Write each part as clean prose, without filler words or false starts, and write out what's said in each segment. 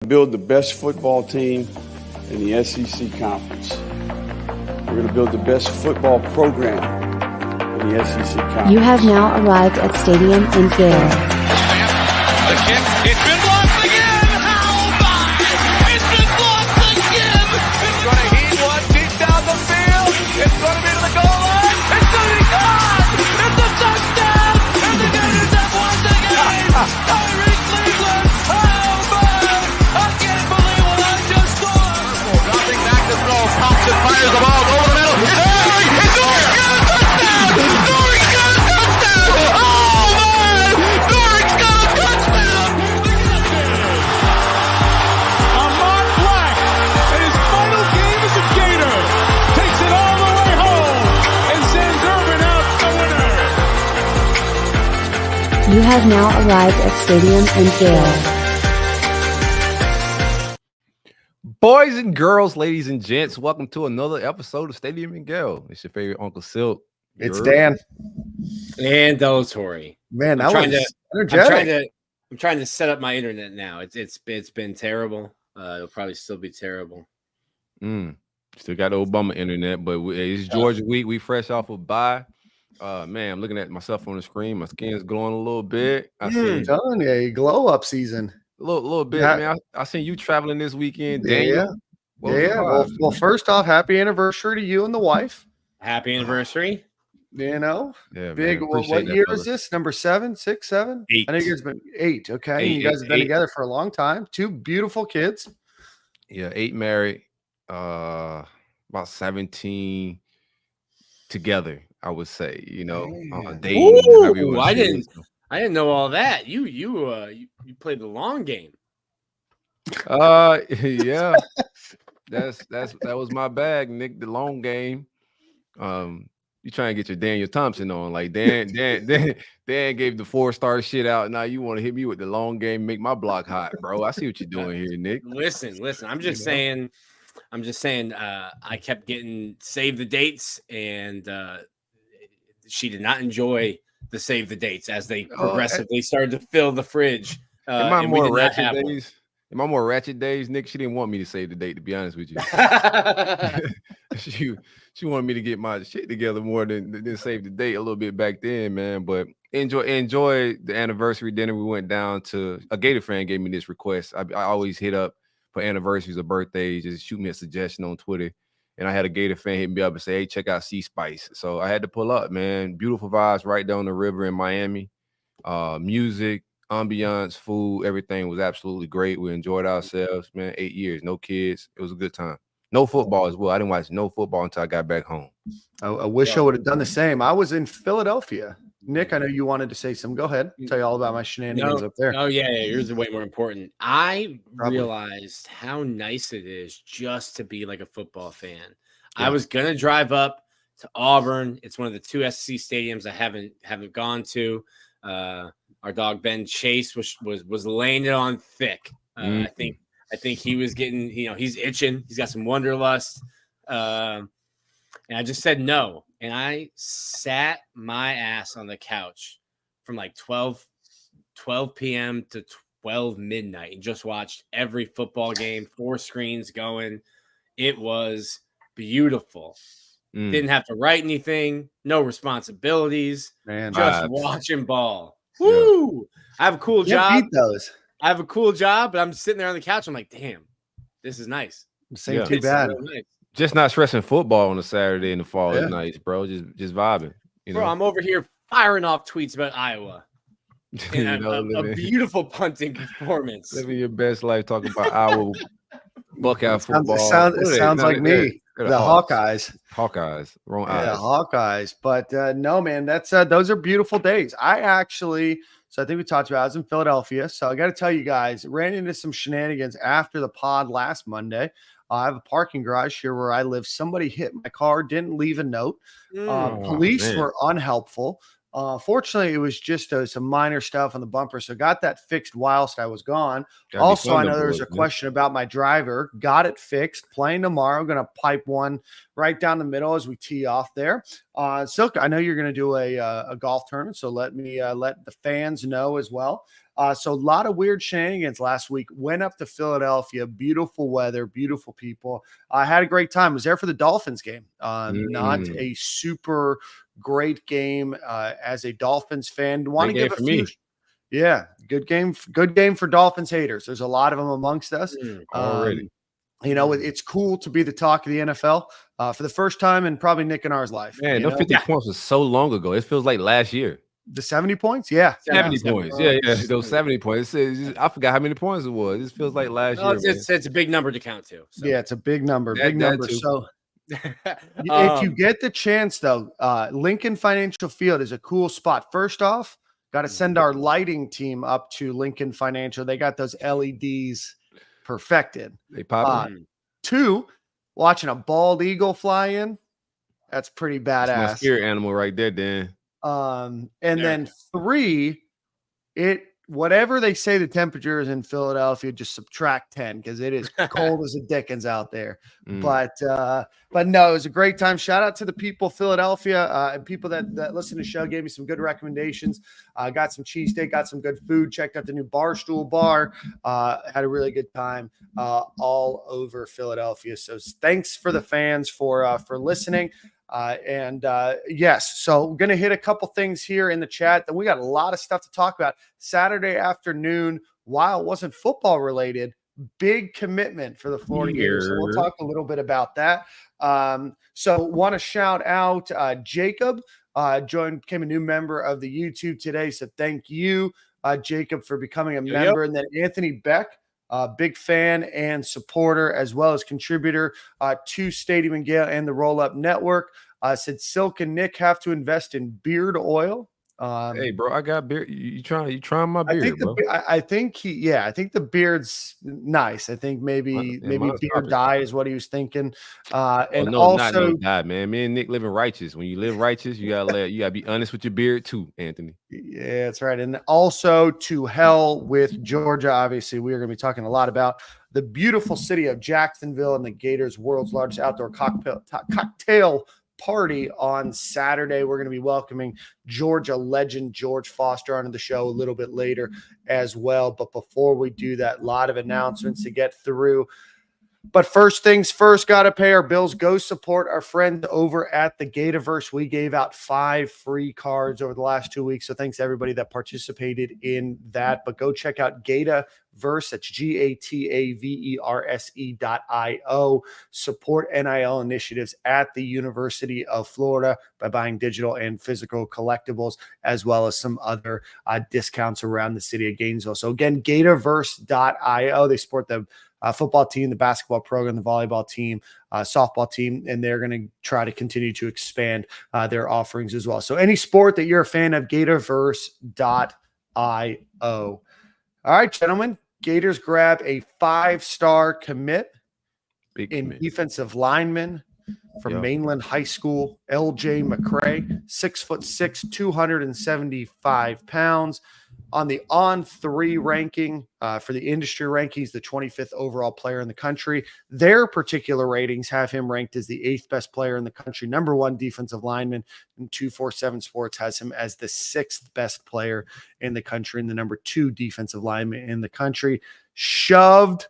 Build the best football team in the SEC conference. We're going to build the best football program in the SEC conference. You have now arrived at Stadium in Gale. The kick, it's been blocked again! How about it? It's been blocked again! It's going to heat one deep down the field. It's going to be to the goal line. It's going to be gone! It's a touchdown! And the Gators have won the game! Tyreek Cleveland! How about it? I can't believe what I just saw! Dropping back to throw. Thompson fires the ball over the middle. It's Dory! It's Dory! Got a touchdown! Dory's got a touchdown! Oh, man! Dory's got a touchdown! Ahmad Black, in his final game as a Gator, takes it all the way home and sends Urban out the winner. You have now arrived at Stadium in Gale. Boys and girls, ladies and gents, welcome to another episode of Stadium and Gale. It's your favorite Uncle Silk. It's Dan. And Tori. Man, that was energetic. I'm trying to set up my internet now. It's been terrible. It'll probably still be terrible. Still got the Obama internet, but it's Georgia week. We fresh off a bye. Man, I'm looking at myself on the screen. My skin's glowing a little bit. I see Telling you, a glow up season. a little bit, Yeah. man. I seen you traveling this weekend, Daniel. What was the Yeah. vibe? Well, first off, happy anniversary to you and the wife. Happy anniversary. You know, Yeah, big. man. What Appreciate that, year fellas. is this? Number 7, 6, 7? 8. I think it's been 8. Okay, Eight, you guys have been eight. together for a long time. 2 beautiful kids. Yeah, 8 married, about 17 together, I would say. You know, dating. whatever you Ooh, wanna I say. didn't know all that. You played the long game. Yeah, that was my bag, Nick. The long game. You trying to get your Daniel Thompson on, like Dan gave the 4-star shit out. Now you want to hit me with the long game, make my block hot, bro. I see what you're doing here, Nick. Listen. I'm just saying. I kept getting save the dates, and she did not enjoy the save the dates as they progressively started to fill the fridge. In my and we more did not ratchet have one. days, Nick, she didn't want me to save the date. To be honest with you, she wanted me to get my shit together more than save the date a little bit back then, man. But enjoy the anniversary dinner. We went down to a Gator fan gave me this request. I always hit up for anniversaries or birthdays, just shoot me a suggestion on Twitter. And I had a Gator fan hit me up and say, hey, check out Sea Spice. So I had to pull up, man. Beautiful vibes right down the river in Miami. Music, ambiance, food, everything was absolutely great. We enjoyed ourselves, man. 8 years, no kids. It was a good time. No football as well. I didn't watch no football until I got back home. I wish I would have done the same. I was in Philadelphia. Nick, I know you wanted to say something. Go ahead. Tell you all about my shenanigans up there. Oh, yeah. Yours are way more important. I Probably. realized how nice it is just to be like a football fan. Yeah. I was going to drive up to Auburn. It's one of the 2 SEC stadiums I haven't gone to. Our dog Ben Chase was laying it on thick. I think he was getting, he's itching. He's got some wanderlust. And I just said no. And I sat my ass on the couch from like 12 p.m. to 12 midnight and just watched every football game, 4 screens going. It was beautiful. Didn't have to write anything, no responsibilities, Man, just vibes. watching ball. Woo! I have a cool can't job. beat those. I have a cool job, but I'm sitting there on the couch. I'm like, damn, this is nice. This ain't Yeah. too This is bad. real nice. Just not stressing football on a Saturday in the fall Yeah. is nice, bro. Just vibing. You know, Bro, I'm over here firing off tweets about Iowa. You And know, a beautiful punting performance. living your best life talking about our Buckeye football. It sounds like me. The Hawkeyes. Hawkeyes. Wrong Yeah, eyes. Hawkeyes. But no, man, those are beautiful days. I think we talked about I was in Philadelphia. So I got to tell you guys, ran into some shenanigans after the pod last Monday. I have a parking garage here where I live. Somebody hit my car, didn't leave a note. Police man. were unhelpful. Fortunately, it was just some minor stuff on the bumper. So got that fixed whilst I was gone. Gotta be Also, I fun know to there was a boys, man. question about my driver. Got it fixed. Playing tomorrow. Going to pipe one right down the middle as we tee off there. Silk, I know you're going to do a golf tournament, so let me let the fans know as well. So a lot of weird shenanigans last week. Went up to Philadelphia, beautiful weather, beautiful people. I had a great time. Was there for the Dolphins game. Not a super great game as a Dolphins fan. Want to give a few. Yeah, good game for Dolphins haters. There's a lot of them amongst us. Already. It's cool to be the talk of the NFL for the first time in probably Nick and our's life. Man, those 50 points was so long ago. It feels like last year. The 70 points? Yeah. 70 points. Yeah. Those 70 points. I forgot how many points it was. It feels like last year. It's a big number to count to. So. Yeah, it's a big number. So if you get the chance, though, Lincoln Financial Field is a cool spot. First off, got to send our lighting team up to Lincoln Financial. They got those LEDs perfected. They pop. 2, watching a bald eagle fly in. That's pretty badass. That's my spirit animal right there, Dan. Then 3, whatever they say the temperature is in Philadelphia, just subtract 10 because it is cold as a dickens out there. But no, it was a great time. Shout out to the people of Philadelphia and people that listen to the show, gave me some good recommendations. Got some cheesesteak, got some good food, checked out the new Barstool Bar, had a really good time all over Philadelphia. So thanks for the fans for listening. Yes, so we're going to hit a couple things here in the chat. Then we got a lot of stuff to talk about. Saturday afternoon, while it wasn't football related, big commitment for the Florida Gators. So we'll talk a little bit about that. So want to shout out Jacob, became a new member of the YouTube today. So thank you, Jacob, for becoming a member. And then Anthony Beck, big fan and supporter, as well as contributor to Stadium and Gale and the Roll Up Network. Said Silk and Nick have to invest in beard oil. Hey, bro, I got beard. You trying my beard, bro? I think the beard's nice. I think maybe beard dye is what he was thinking. Not dye, man. Me and Nick living righteous. When you live righteous, you gotta be honest with your beard too, Anthony. Yeah, that's right. And also to hell with Georgia. Obviously, we are going to be talking a lot about the beautiful city of Jacksonville and the Gators' world's largest outdoor cocktail party on Saturday. We're going to be welcoming Georgia legend George Foster onto the show a little bit later as well. But before we do that, a lot of announcements to get through. But first things first, got to pay our bills. Go support our friends over at the Gatorverse. We gave out 5 free cards over the last 2 weeks. So thanks to everybody that participated in that. But go check out Gatorverse. That's GATAVERSE.io. Support NIL initiatives at the University of Florida by buying digital and physical collectibles, as well as some other discounts around the city of Gainesville. So again, Gatorverse.io. They support the football team, the basketball program, the volleyball team, softball team, and they're going to try to continue to expand their offerings as well. So any sport that you're a fan of, Gatorverse.io. All right, gentlemen, Gators grab a 5-star commit in defensive lineman from Mainland High School, LJ McCray, 6'6", 275 pounds. On the On3 ranking for the industry rankings, the 25th overall player in the country. Their particular ratings have him ranked as the 8th best player in the country, number 1 defensive lineman, and 247 Sports has him as the 6th best player in the country and the number 2 defensive lineman in the country. Shoved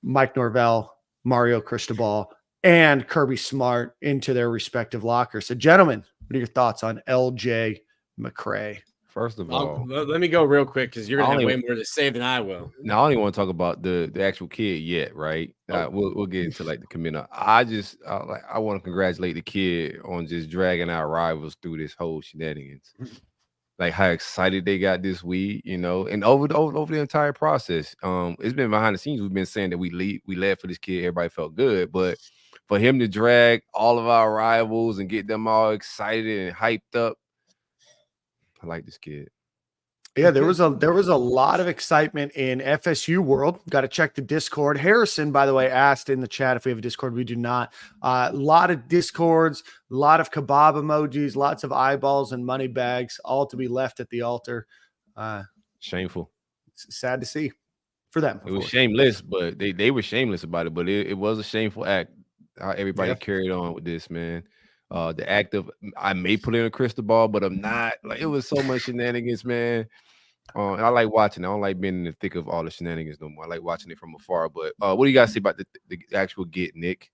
Mike Norvell, Mario Cristobal, and Kirby Smart into their respective lockers. So, gentlemen, what are your thoughts on LJ McCray? First of all, let me go real quick because you're gonna have way more to say than I will. Now, I don't even want to talk about the actual kid yet, right? We'll get into like the commitment. I want to congratulate the kid on just dragging our rivals through this whole shenanigans. Like how excited they got this week, and over the entire process. It's been behind the scenes. We've been saying that we led for this kid. Everybody felt good, but for him to drag all of our rivals and get them all excited and hyped up. I like this kid. Yeah, there was a lot of excitement in FSU world. Got to check the Discord. Harrison, by the way, asked in the chat if we have a Discord. We do not. A lot of Discords, a lot of kebab emojis, lots of eyeballs and money bags, all to be left at the altar. Shameful. Sad to see for them. It was shameless, but they were shameless about it. But it was a shameful act how everybody carried on with this, man. The act of I may put in a crystal ball, but I'm not. Like it was so much shenanigans, man. And I like watching. I don't like being in the thick of all the shenanigans no more. I like watching it from afar. But what do you guys say about the actual get, Nick?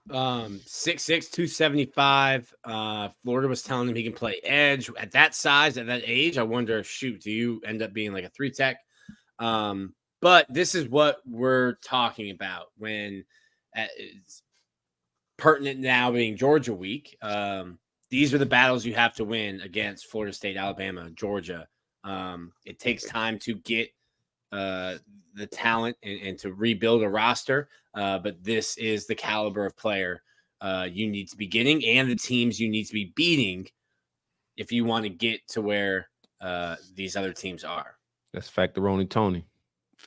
6'6", 275. Florida was telling him he can play edge at that size, at that age. I wonder, shoot, do you end up being like a 3 tech? But this is what we're talking about when it's pertinent now being Georgia week. These are the battles you have to win against Florida State, Alabama, Georgia. It takes time to get the talent and to rebuild a roster. But this is the caliber of player you need to be getting and the teams you need to be beating if you want to get to where these other teams are. That's Factoroni Tony.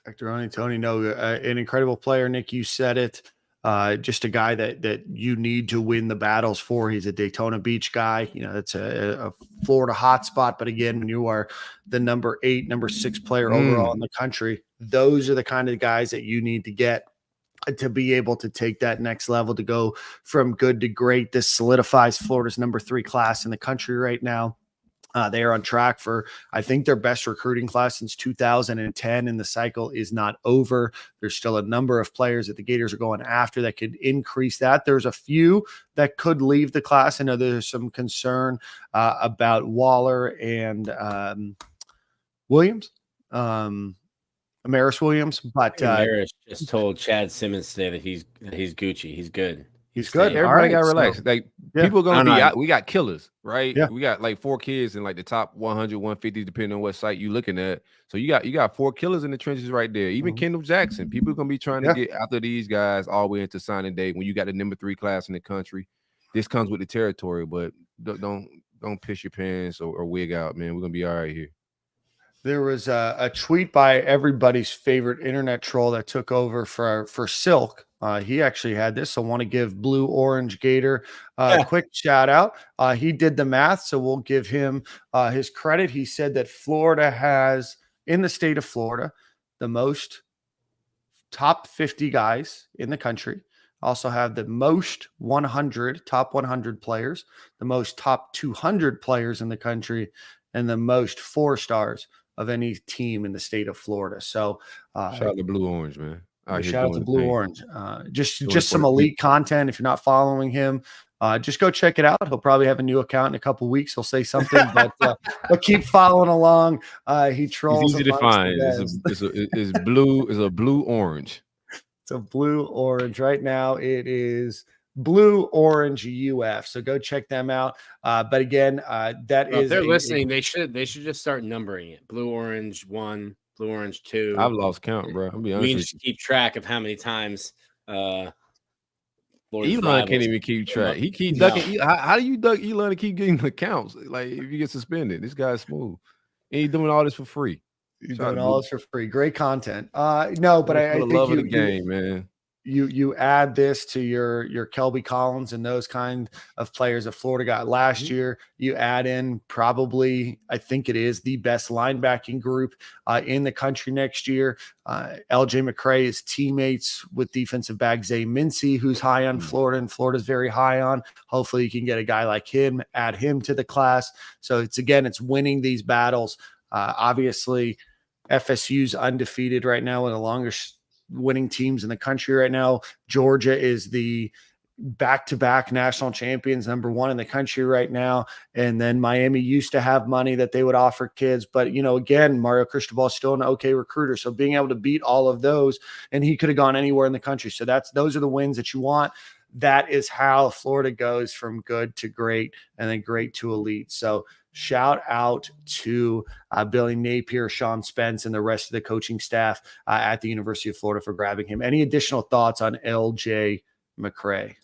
Factoroni Tony, no, an incredible player. Nick, you said it. Just a guy that you need to win the battles for. He's a Daytona Beach guy. You know, that's a Florida hotspot. But again, when you are the number 8, number 6 player overall in the country, those are the kind of guys that you need to get to be able to take that next level, to go from good to great. This solidifies Florida's number 3 class in the country right now. They are on track for, I think, their best recruiting class since 2010, and the cycle is not over. There's still a number of players that the Gators are going after that could increase that. There's a few that could leave the class. I know there's some concern about Waller and Williams, Amaris Williams, but Amaris just told Chad Simmons today that he's Gucci. He's good. He's good. Everybody got relaxed. Like people are gonna be out. We got killers, right? Yeah. We got like 4 kids in like the top 100, 150, depending on what site you're looking at. So you got 4 killers in the trenches right there. Even Kendall Jackson. People are gonna be trying to get after these guys all the way into signing day. When you got the number 3 class in the country, this comes with the territory. But don't piss your pants or wig out, man. We're gonna be all right here. There was a tweet by everybody's favorite internet troll that took over for Silk. He actually had this. So I want to give Blue Orange Gator a quick shout out. He did the math, so we'll give him his credit. He said that Florida has, in the state of Florida, the most top 50 guys in the country. Also have the most top 100 players, the most top 200 players in the country, and the most 4-stars of any team in the state of Florida. So shout out to Blue Orange, man. Shout out to Blue Orange. Just some elite content. If you're not following him, just go check it out. He'll probably have a new account in a couple weeks. He'll say something, but keep following along. He trolls. It's easy to find. It's blue. It's a blue orange. It's a blue orange right now. It is Blue Orange UF. So go check them out. But again, if they're listening, they should just start numbering it. Blue Orange 1, Blue Orange 2. I've lost count, bro. I'll be honest. We just keep track of how many times Elon can't even keep track. He keeps ducking. How do you duck Elon to keep getting the counts? Like if you get suspended, this guy's smooth. And he's doing all this for free. He's doing all this for free. Great content. No, but I think love of the game, man. You add this to your Kelby Collins and those kind of players that Florida got last year. You add in probably, I think it is the best linebacking group in the country next year. LJ McCray is teammates with defensive back Zay Mincy, who's high on Florida, and Florida's very high on. Hopefully you can get a guy like him, add him to the class. So it's winning these battles. Obviously, FSU's undefeated right now, one of the longest winning teams in the country right now. Georgia is the back-to-back national champions, number 1 in the country right now. And then Miami used to have money that they would offer kids. But, again, Mario Cristobal is still an okay recruiter. So being able to beat all of those, and he could have gone anywhere in the country. So those are the wins that you want. That is how Florida goes from good to great and then great to elite. So shout out to Billy Napier, Sean Spence, and the rest of the coaching staff at the University of Florida for grabbing him. Any additional thoughts on LJ McCray?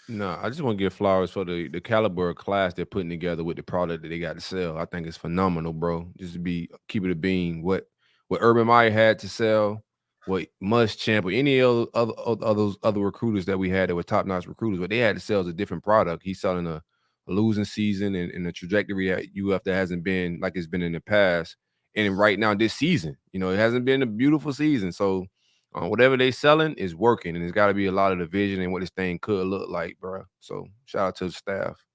No, I just want to give flowers for the caliber of class they're putting together with the product that they got to sell. I think it's phenomenal, bro. Just to keep it a bean. What Urban Meyer had to sell, what Muschamp or any of those other recruiters that we had that were top-notch recruiters, what they had to sell is a different product. He's selling a losing season and a trajectory at UF that hasn't been like it's been in the past. And right now, this season, it hasn't been a beautiful season. So whatever they selling is working, and there's got to be a lot of the vision and what this thing could look like, bro. So shout out to the staff.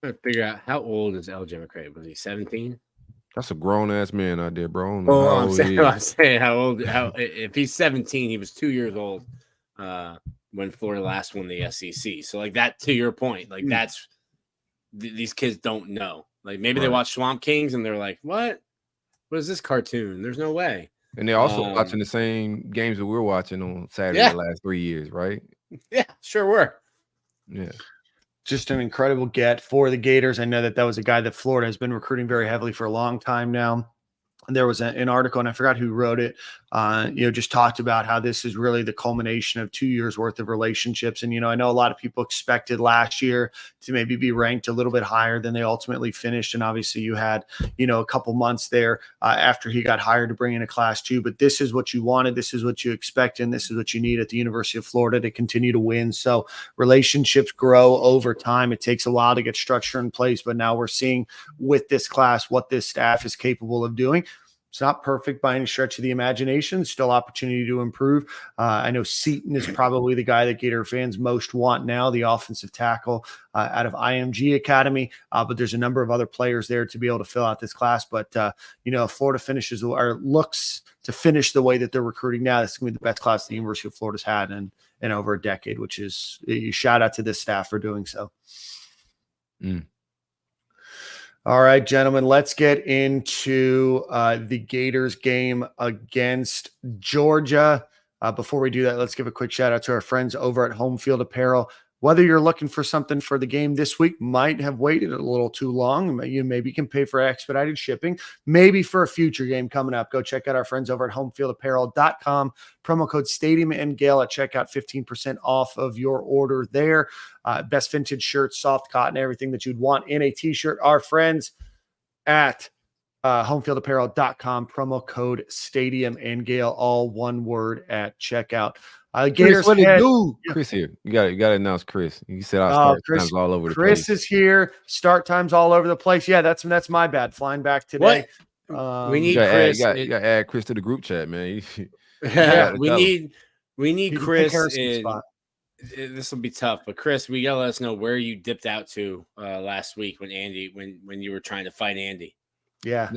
I'm trying to figure out how old is LJ McCray? Was he 17? That's a grown ass man out there, bro. I don't know Oh, how I'm old saying, he I'm is. saying how if he's 17, he was 2 years old when Florida last won the SEC. So like that, to your point, like that's these kids don't know. Like maybe they watch Swamp Kings and they're like, what is this cartoon? There's no way. And they're also watching the same games that we're watching on Saturday the last 3 years, right? Yeah, sure were. Yeah. Just an incredible get for the Gators. I know that was a guy that Florida has been recruiting very heavily for a long time now. And there was an article, and I forgot who wrote it, just talked about how this is really the culmination of 2 years worth of relationships. And, I know a lot of people expected last year to maybe be ranked a little bit higher than they ultimately finished. And obviously you had, a couple months there after he got hired to bring in a class 2, but this is what you wanted. This is what you expect. And this is what you need at the University of Florida to continue to win. So relationships grow over time. It takes a while to get structure in place, but now we're seeing with this class what this staff is capable of doing. It's not perfect by any stretch of the imagination. Still opportunity to improve. I know Seton is probably the guy that Gator fans most want now, the offensive tackle out of IMG Academy. But there's a number of other players there to be able to fill out this class. But, if Florida finishes or looks to finish the way that they're recruiting now, this is going to be the best class the University of Florida's had in over a decade, which is a shout out to this staff for doing so. All right, gentlemen, let's get into the Gators game against Georgia. Before we do that, let's give a quick shout out to our friends over at Home Field Apparel. Whether you're looking for something for the game this week, might have waited a little too long. You maybe can pay for expedited shipping, maybe for a future game coming up. Go check out our friends over at homefieldapparel.com. Promo code Stadium and Gale at checkout, 15% off of your order there. Best vintage shirts, soft cotton, everything that you'd want in a t-shirt. Our friends at homefieldapparel.com. Promo code Stadium and Gale, all one word at checkout. Gators, what it do? Chris here. You got to announce Chris. You said I'll start times all over the place. Chris is here. Start times all over the place. Yeah, that's my bad. Flying back today. We need Chris. You got to add Chris to the group chat, man. We need Chris. This will be tough, but Chris, we gotta let us know where you dipped out to last week when you were trying to fight Andy. Yeah,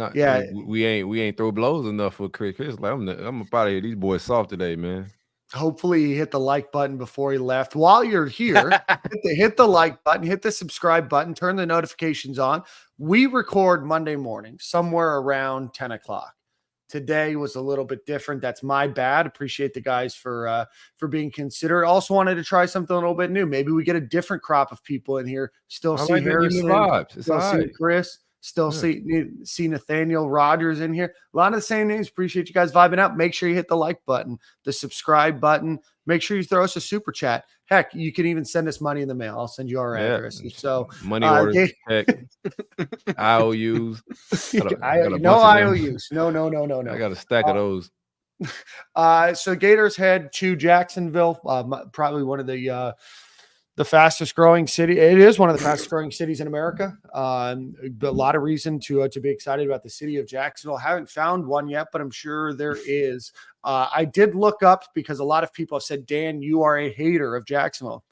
we ain't throw blows enough for Chris. Chris, like, I'm about to hear these boys soft today, man. Hopefully he hit the like button before he left. While you're here, hit the like button, hit the subscribe button, turn the notifications on. We record Monday morning, somewhere around 10 o'clock. Today was a little bit different. That's my bad. Appreciate the guys for being considerate. Also wanted to try something a little bit new. Maybe we get a different crop of people in here. Still see Harrison, still see Chris. Still see Nathaniel Rogers in here. A lot of the same names. Appreciate you guys vibing out. Make sure you hit the like button, the subscribe button. Make sure you throw us a super chat. Heck, you can even send us money in the mail. I'll send you our addresses. So money orders, check, IOUs. No IOUs. No. I got a stack of those. So Gators head to Jacksonville, probably one of the fastest growing city. It is one of the fastest growing cities in America. A lot of reason to be excited about the city of Jacksonville. Haven't found one yet, but I'm sure there is. I did look up because a lot of people have said, Dan, you are a hater of Jacksonville,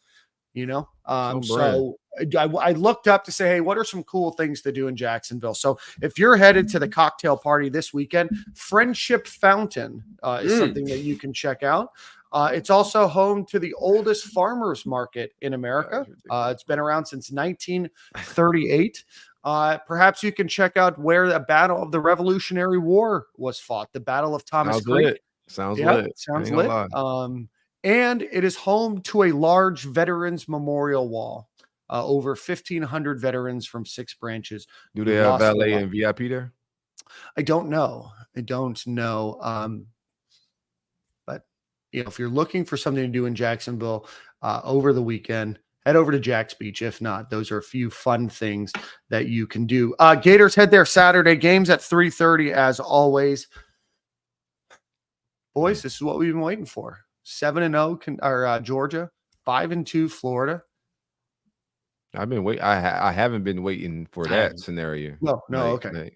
so I looked up to say, hey, what are some cool things to do in Jacksonville? So if you're headed to the cocktail party this weekend, Friendship Fountain is something that you can check out. It's also home to the oldest farmers market in America. It's been around since 1938. Perhaps you can check out where the Battle of the Revolutionary War was fought, the Battle of Thomas Creek. Sounds lit. And it is home to a large veterans memorial wall. Over 1,500 veterans from 6 branches. Do they have valet and VIP there? I don't know. But if you're looking for something to do in Jacksonville over the weekend, head over to Jack's Beach. If not, those are a few fun things that you can do. Gators head there Saturday. Games at 3:30 as always. Boys, this is what we've been waiting for. 7-0 Georgia, 5-2 Florida. I've been waiting. I haven't been waiting for that scenario. No, okay.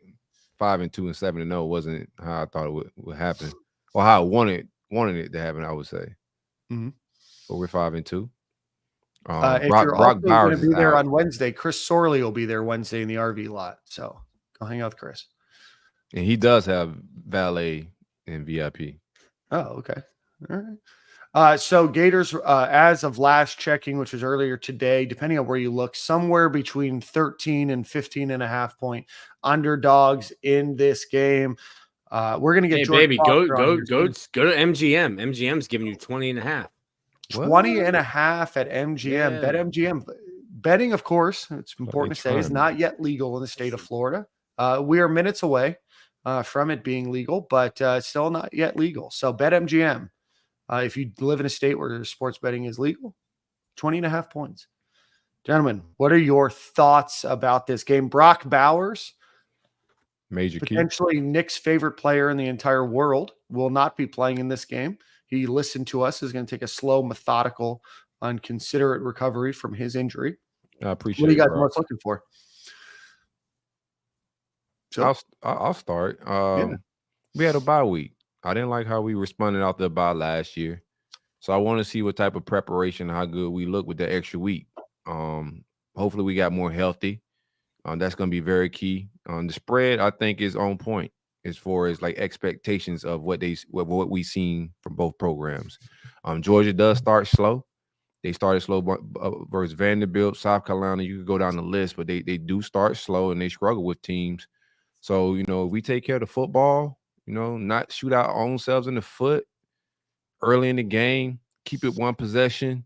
5-2 and 7-0 wasn't how I thought it would happen, or how I wanted it to happen. I would say. Mm-hmm. But we're 5-2. If you're also going to be there on Wednesday, Chris Sorley will be there Wednesday in the RV lot. So go hang out with Chris. And he does have valet and VIP. Oh, okay. All right. So Gators, as of last checking, which was earlier today, depending on where you look, somewhere between 13 and 15.5 point underdogs in this game. We're going to get Hey, George baby, Foster on go here. to MGM. MGM's giving you 20.5. 20.5 at MGM. Yeah. Bet MGM. Betting, of course, it's important to say, is fun. not yet legal in the state of Florida. We are minutes away from it being legal, but still not yet legal. So bet MGM. If you live in a state where sports betting is legal, 20.5 points. Gentlemen, what are your thoughts about this game? Brock Bowers, Major key. potentially Nick's favorite player in the entire world, will not be playing in this game. He listened to us, is going to take a slow, methodical, and considerate recovery from his injury. I appreciate What are you guys it, most looking for? So, I'll start. Yeah. We had a bye week. I didn't like how we responded out the bye last year. So I want to see what type of preparation, how good we look with the extra week. Hopefully we got more healthy. That's going to be very key. The spread, I think, is on point as far as like expectations of what we've seen from both programs. Georgia does start slow. They started slow versus Vanderbilt, South Carolina. You could go down the list, but they do start slow and they struggle with teams. So, if we take care of the football, not shoot our own selves in the foot early in the game, keep it one possession.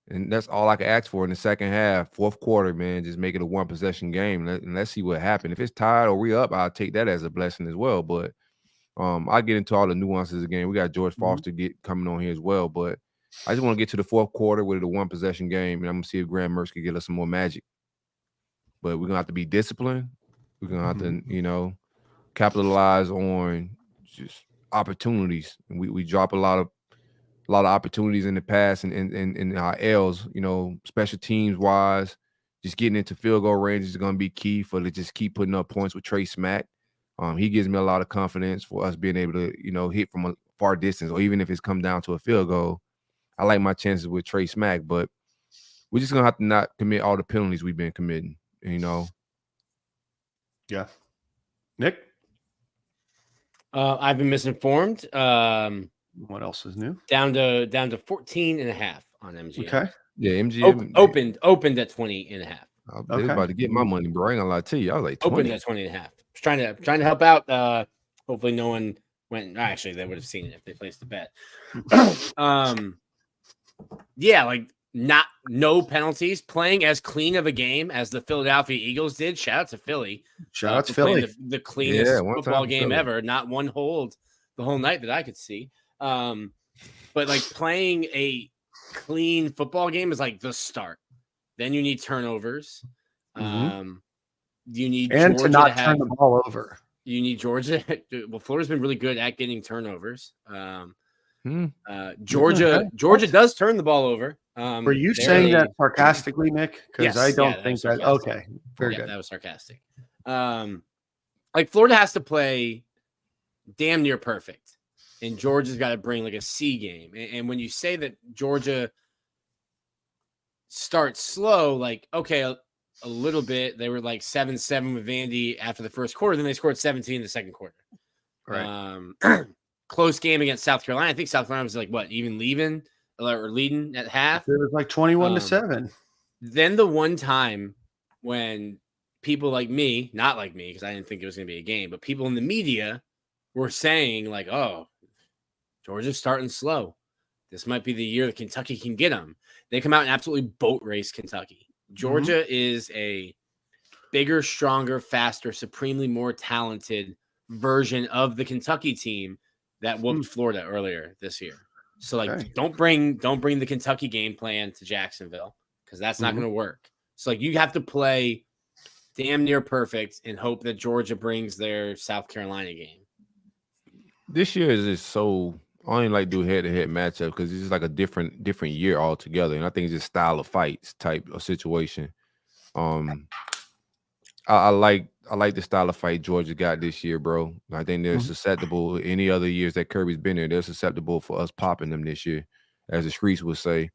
And that's all I can ask for in the second half, fourth quarter, man. Just make it a one possession game and let's see what happens. If it's tied or we up, I'll take that as a blessing as well. But I'll get into all the nuances of the game. We got George Foster coming on here as well. But I just want to get to the fourth quarter with a one possession game, and I'm going to see if Graham Mertz can get us some more magic. But we're going to have to be disciplined. We're going to have to, capitalize on just opportunities. And we drop a lot of opportunities in the past and in our L's, special teams wise, just getting into field goal range is going to be key for to just keep putting up points with Trey Smack. He gives me a lot of confidence for us being able to, hit from a far distance, or even if it's come down to a field goal. I like my chances with Trey Smack, but we're just going to have to not commit all the penalties we've been committing, Yeah. Nick? I've been misinformed. What else is new? Down to 14.5 on MGM. Okay. Yeah, MGM Opened at 20.5. I was about to get my money, bro. I ain't gonna lie to you. I was like 20. Opened at 20.5. Trying to help out. Hopefully no one went. Actually, they would have seen it if they placed the bet. Yeah, like no penalties, playing as clean of a game as the Philadelphia Eagles did. Shout out to Philly. Shout out to Philly. The cleanest football game Philly ever. Not one hold the whole night that I could see. But like playing a clean football game is like the start. Then you need turnovers. You need and Georgia to not turn the ball over. You need Georgia. Well, Florida's been really good at getting turnovers. Georgia does turn the ball over. Were you saying that sarcastically, Nick? Because yes, I don't think that. Okay, very good. That was sarcastic. Like Florida has to play damn near perfect, and Georgia's got to bring like a C game. And when you say that Georgia starts slow, like okay, a little bit. They were like 7-7 with Vandy after the first quarter. Then they scored 17 in the second quarter. Right. Close game against South Carolina. I think South Carolina was like what, even leading at half. It was like 21-7. Then the one time when people like me, not like me, because I didn't think it was going to be a game, but people in the media were saying like, "Oh, Georgia's starting slow. This might be the year that Kentucky can get them." They come out and absolutely boat race Kentucky. Georgia is a bigger, stronger, faster, supremely more talented version of the Kentucky team that whooped Florida earlier this year. So like, don't bring the Kentucky game plan to Jacksonville, because that's not going to work. So like, you have to play damn near perfect and hope that Georgia brings their South Carolina game. This year is just so. I don't even like do head-to-head matchup because it's just like a different year altogether, and I think it's just style of fights type of situation. I like the style of fight Georgia got this year, bro. I think they're susceptible. Any other years that Kirby's been there, they're susceptible for us popping them this year, as the streets would say.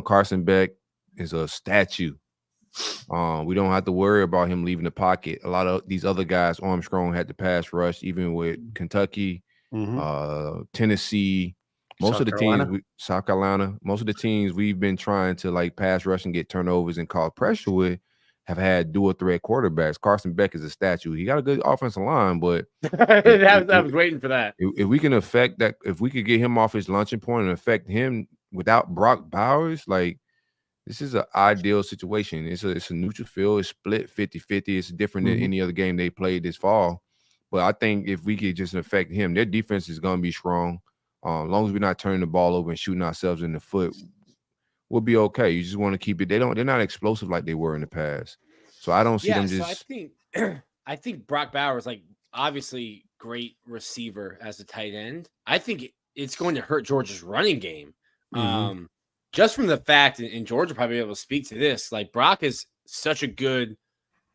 Carson Beck is a statue. We don't have to worry about him leaving the pocket. A lot of these other guys, Armstrong had the pass rush, even with Kentucky, Tennessee, South Carolina, most of the teams we've been trying to like pass rush and get turnovers and cause pressure with have had dual threat quarterbacks. Carson Beck is a statue. He got a good offensive line, but I was waiting for that. If we can affect that, if we could get him off his launching point and affect him without Brock Bowers, like this is an ideal situation. It's a neutral field. It's split 50-50. It's different than any other game they played this fall. But I think if we could just affect him, their defense is going to be strong. As long as we're not turning the ball over and shooting ourselves in the foot, we'll be okay. You just want to keep it. They're not explosive like they were in the past. So I don't see them just. So I think Brock Bowers, like obviously great receiver as a tight end. I think it's going to hurt Georgia's running game. Just from the fact, and Georgia will probably be able to speak to this, like Brock is such a good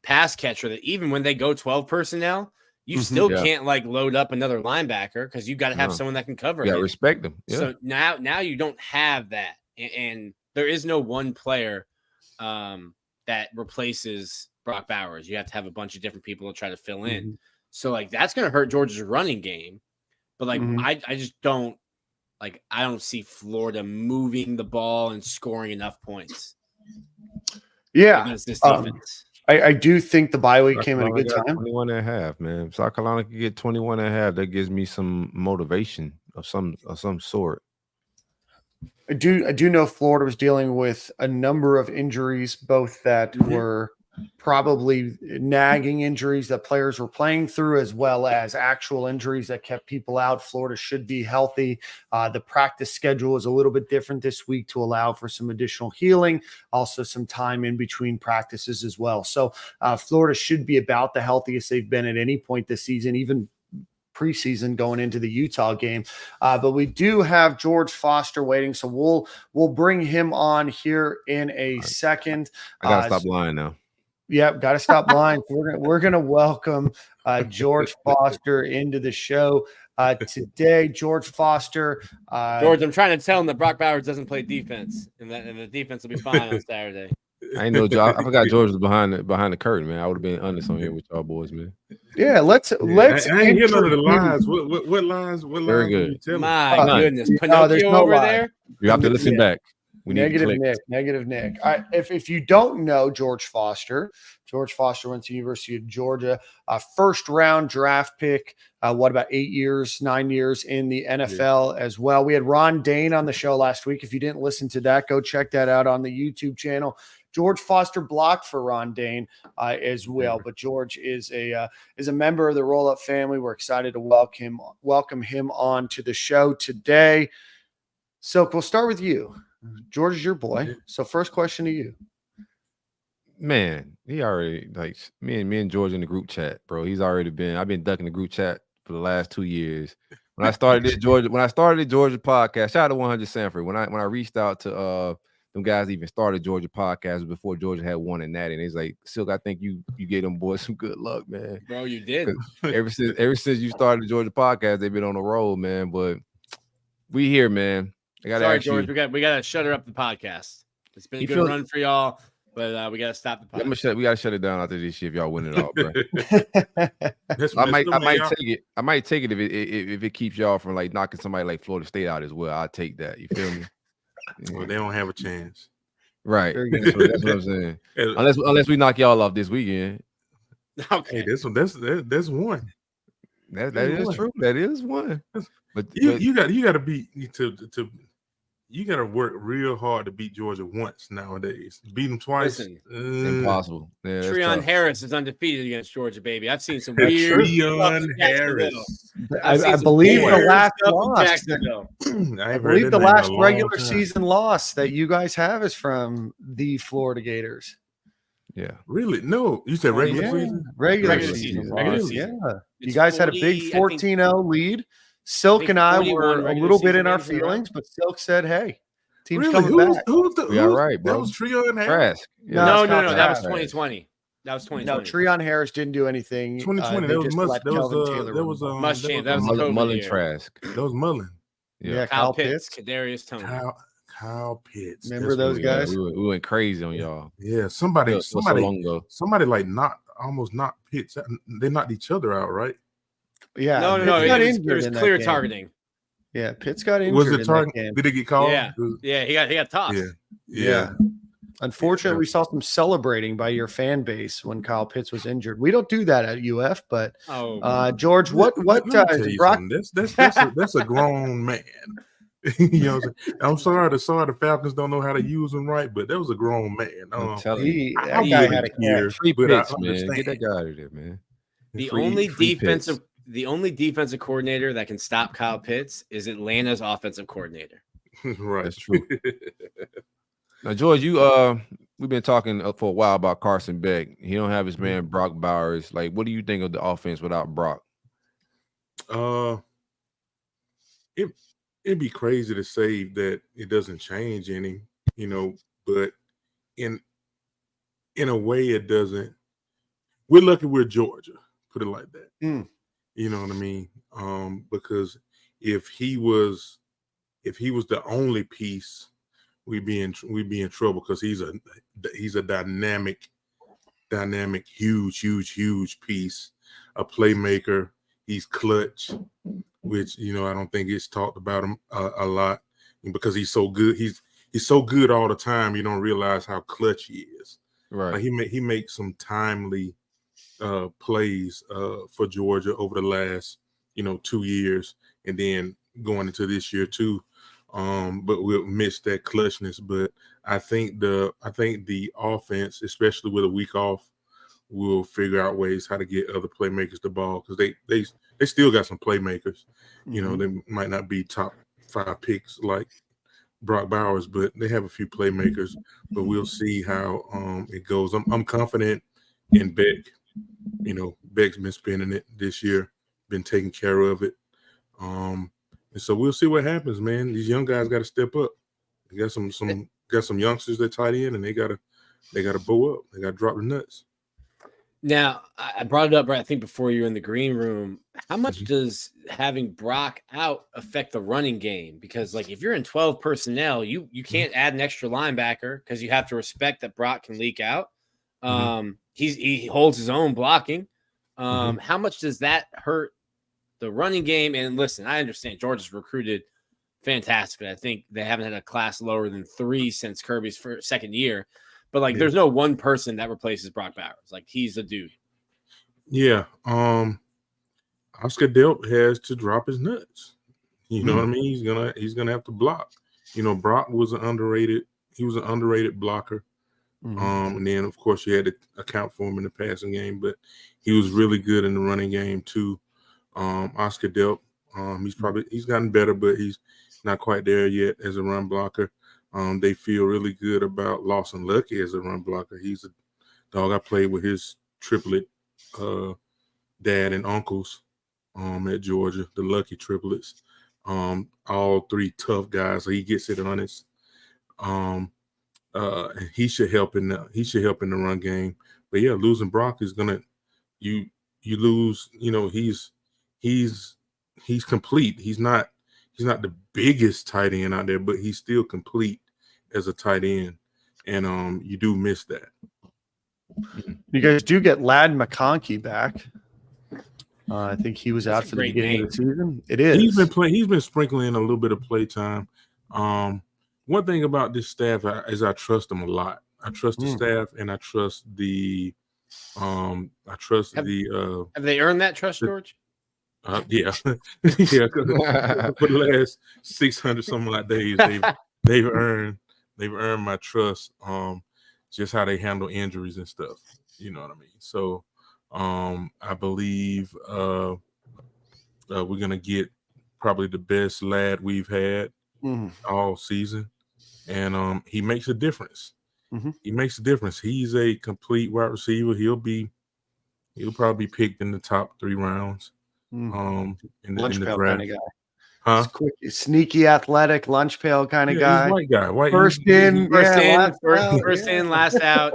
pass catcher that even when they go 12 personnel, you still can't like load up another linebacker because you got to have someone that can cover. Yeah, respect them. Yeah. So now you don't have that, and there is no one player that replaces Brock Bowers. You have to have a bunch of different people to try to fill in. So like that's going to hurt Georgia's running game. But like I just don't. Like, I don't see Florida moving the ball and scoring enough points. Yeah. Against this defense. I do think the bye week came at a good time. 21.5, man. South Carolina could get 21.5. That gives me some motivation of some sort. I do know Florida was dealing with a number of injuries, both that were probably nagging injuries that players were playing through, as well as actual injuries that kept people out. Florida should be healthy. The practice schedule is a little bit different this week to allow for some additional healing, also some time in between practices as well. So Florida should be about the healthiest they've been at any point this season, even preseason going into the Utah game. But we do have George Foster waiting, so we'll bring him on here in a second. I gotta stop lying now. Yep, got to stop lying. We're gonna welcome George Foster into the show today. George Foster. George, I'm trying to tell him that Brock Bowers doesn't play defense, and the defense will be fine on Saturday. I ain't know. I forgot George was behind the curtain, man. I would have been honest on here with y'all boys, man. Yeah, let's. I ain't hear none of the lines. What lines? What Very lines? good. You tell me? My goodness, Pinocchio there's no over line. there. You have to listen back. We need Negative Nick. If you don't know George Foster went to University of Georgia, first round draft pick. About 9 years in the NFL as well. We had Ron Dane on the show last week. If you didn't listen to that, go check that out on the YouTube channel. George Foster blocked for Ron Dane as well, but George is a member of the Roll Up family. We're excited to welcome him on to the show today. Silk, we'll start with you. George is your boy. So first question to you. Man, he already like me and George in the group chat, bro. I've been ducking the group chat for the last 2 years. When I started the Georgia podcast, shout out to 100 Sanford. When I reached out to them guys even started Georgia podcast before Georgia had won in that, and it's like, Silk, I think you gave them boys some good luck, man. Bro, you did. Ever since you started the Georgia podcast, they've been on the road, man. But we here, man. Sorry, George. We gotta shutter up the podcast. It's been a good run for y'all, but we gotta stop the podcast. We gotta shut it down after this year if y'all win it all, bro. I might take it if it keeps y'all from like knocking somebody like Florida State out as well. I'll take that. You feel me? Well, they don't have a chance. Right. That's what I'm saying. Unless we knock y'all off this weekend. Okay. Hey, that's one. That is true. That is one. But you got to beat you got to work real hard to beat Georgia once nowadays. Beat them twice, impossible. Yeah, Treon Harris is undefeated against Georgia, baby. I've seen some weird Treon Harris. I believe the last loss. I believe the last regular season loss that you guys have is from the Florida Gators. Yeah. Really? No. You said regular season? Regular season. Yeah. You guys had a big 14-0 lead. Silk and I were a little bit in our feelings, but Silk said, hey, team's coming back. All right, bro. That was Treon Harris? No. That was 2020. That was 2020. No, Treon Harris didn't do anything. 2020. That was Muschamp. That was Mullen Trask. That was Mullen. Yeah. Kyle Pitts, Kadarius Toney. Kyle Pitts. Remember those Yeah, guys? we went crazy on y'all. Yeah, somebody So long ago. like almost knocked Pitts. They knocked each other out, right? Yeah. No. Pitts got It injured was in that clear game. targeting. Yeah, Pitts got injured Was it in target? that game. Did it get called? Yeah. He got tossed. Yeah. Unfortunately, we saw some celebrating by your fan base when Kyle Pitts was injured. We don't do that at UF, but George, what Let me tell you Brock? something. That's a grown man. You know what I'm saying? I'm sorry the Falcons don't know how to use him right, but that was a grown man. I'm telling you. That guy had a catch. Free but I Pitts, man. understand. Get that guy out of there, man. The Free only Pitts. defensive coordinator that can stop Kyle Pitts is Atlanta's offensive coordinator. Right. That's true. Now, George, we've been talking for a while about Carson Beck. He don't have his man Brock Bowers. Like, what do you think of the offense without Brock? It'd be crazy to say that it doesn't change any, but in a way it doesn't. We're lucky we're Georgia, put it like that. You know what I mean? Because if he was the only piece, we'd be in trouble, because he's a dynamic, huge piece, a playmaker. He's clutch, which I don't think it's talked about him a lot, because he's so good. He's so good all the time. You don't realize how clutch he is. Right. Like he makes some timely plays for Georgia over the last 2 years, and then going into this year too. But we'll miss that clutchness. But I think the offense, especially with a week off, will figure out ways how to get other playmakers the ball, because they still got some playmakers. They might not be top 5 picks like Brock Bowers, but they have a few playmakers. But we'll see how it goes. I'm confident in Beck. Beck's been spending it this year, been taking care of it. And so we'll see what happens, man. These young guys got to step up. They got some youngsters that tight end, and they gotta bow up. They gotta drop the nuts. Now, I brought it up, I think, before you were in the green room. How much does having Brock out affect the running game? Because, like, if you're in 12 personnel, you can't add an extra linebacker, because you have to respect that Brock can leak out. He holds his own blocking. How much does that hurt the running game? And listen, I understand Georgia's recruited fantastically. I think they haven't had a class lower than 3 since Kirby's second year. But, like, there's no one person that replaces Brock Bowers. Like, he's a dude. Yeah. Oscar Delp has to drop his nuts. You know what I mean? He's gonna have to block. Brock was an underrated blocker. And then of course you had to account for him in the passing game, but he was really good in the running game too. Oscar Delp, he's gotten better, but he's not quite there yet as a run blocker. They feel really good about Lawson Lucky as a run blocker. He's a dog. I played with his triplet dad and uncles at Georgia, the Lucky triplets. All 3 tough guys. So he gets it honest. He should help in the run game. But yeah, losing Brock is gonna you lose. He's complete. He's not the biggest tight end out there, but he's still complete as a tight end, and you do miss that. You guys do get Ladd McConkey back. I think he was out for the beginning of the season. It is. He's been sprinkling a little bit of play time. One thing about this staff is I trust them a lot. I trust the staff, and I trust the Have they earned that trust, George? Yeah. Yeah. For the last 600 something like days, they've earned my trust. Just how they handle injuries and stuff. You know what I mean? So I believe we're gonna get probably the best Ladd we've had all season. And he makes a difference. He makes a difference. He's a complete wide receiver. He'll probably be picked in the top 3 rounds. In the draft. Kind of guy. Huh? Quick, sneaky, athletic, lunch pail kind of Yeah, guy. he's white guy. White. First in, First yeah, in, last out, first yeah. in, last out.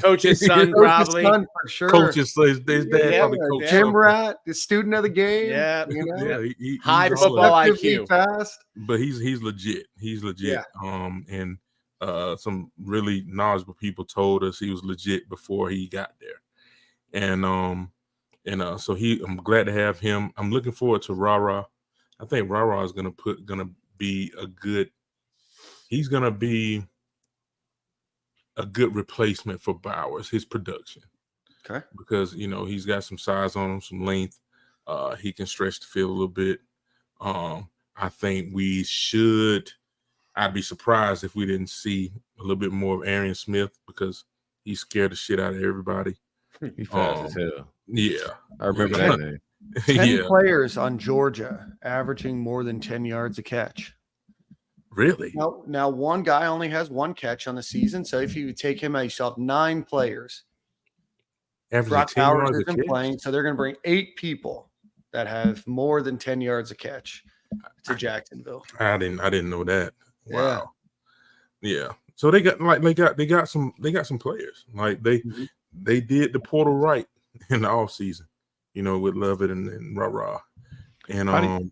Coach's son, Coach's probably. son for sure. Coaches say his dad Yeah, probably coached Gym something. rat, the student of the game. Yeah. You know? Yeah, he's High all football that. Effectively IQ. fast. But he's legit. He's legit. Yeah. And some really knowledgeable people told us he was legit before he got there. And so I'm glad to have him. I'm looking forward to Rara. I think Rara is gonna be he's gonna be a good replacement for Bowers, his production. Okay. Because he's got some size on him, some length. He can stretch the field a little bit. I think I'd be surprised if we didn't see a little bit more of Arian Smith because he scared the shit out of everybody. He fast as hell. Yeah. I remember that name. 10 players on Georgia averaging more than 10 yards a catch. Really? Now one guy only has one catch on the season, so if you take him out, you still have 9 players. Averaging Brock 10 Bowers yards a isn't catch? playing, so they're going to bring 8 people that have more than 10 yards a catch to Jacksonville. I didn't know that. Yeah. Wow. Yeah. So they got some players. Like they did the portal right in the offseason, with Lovett and Rah-Rah. And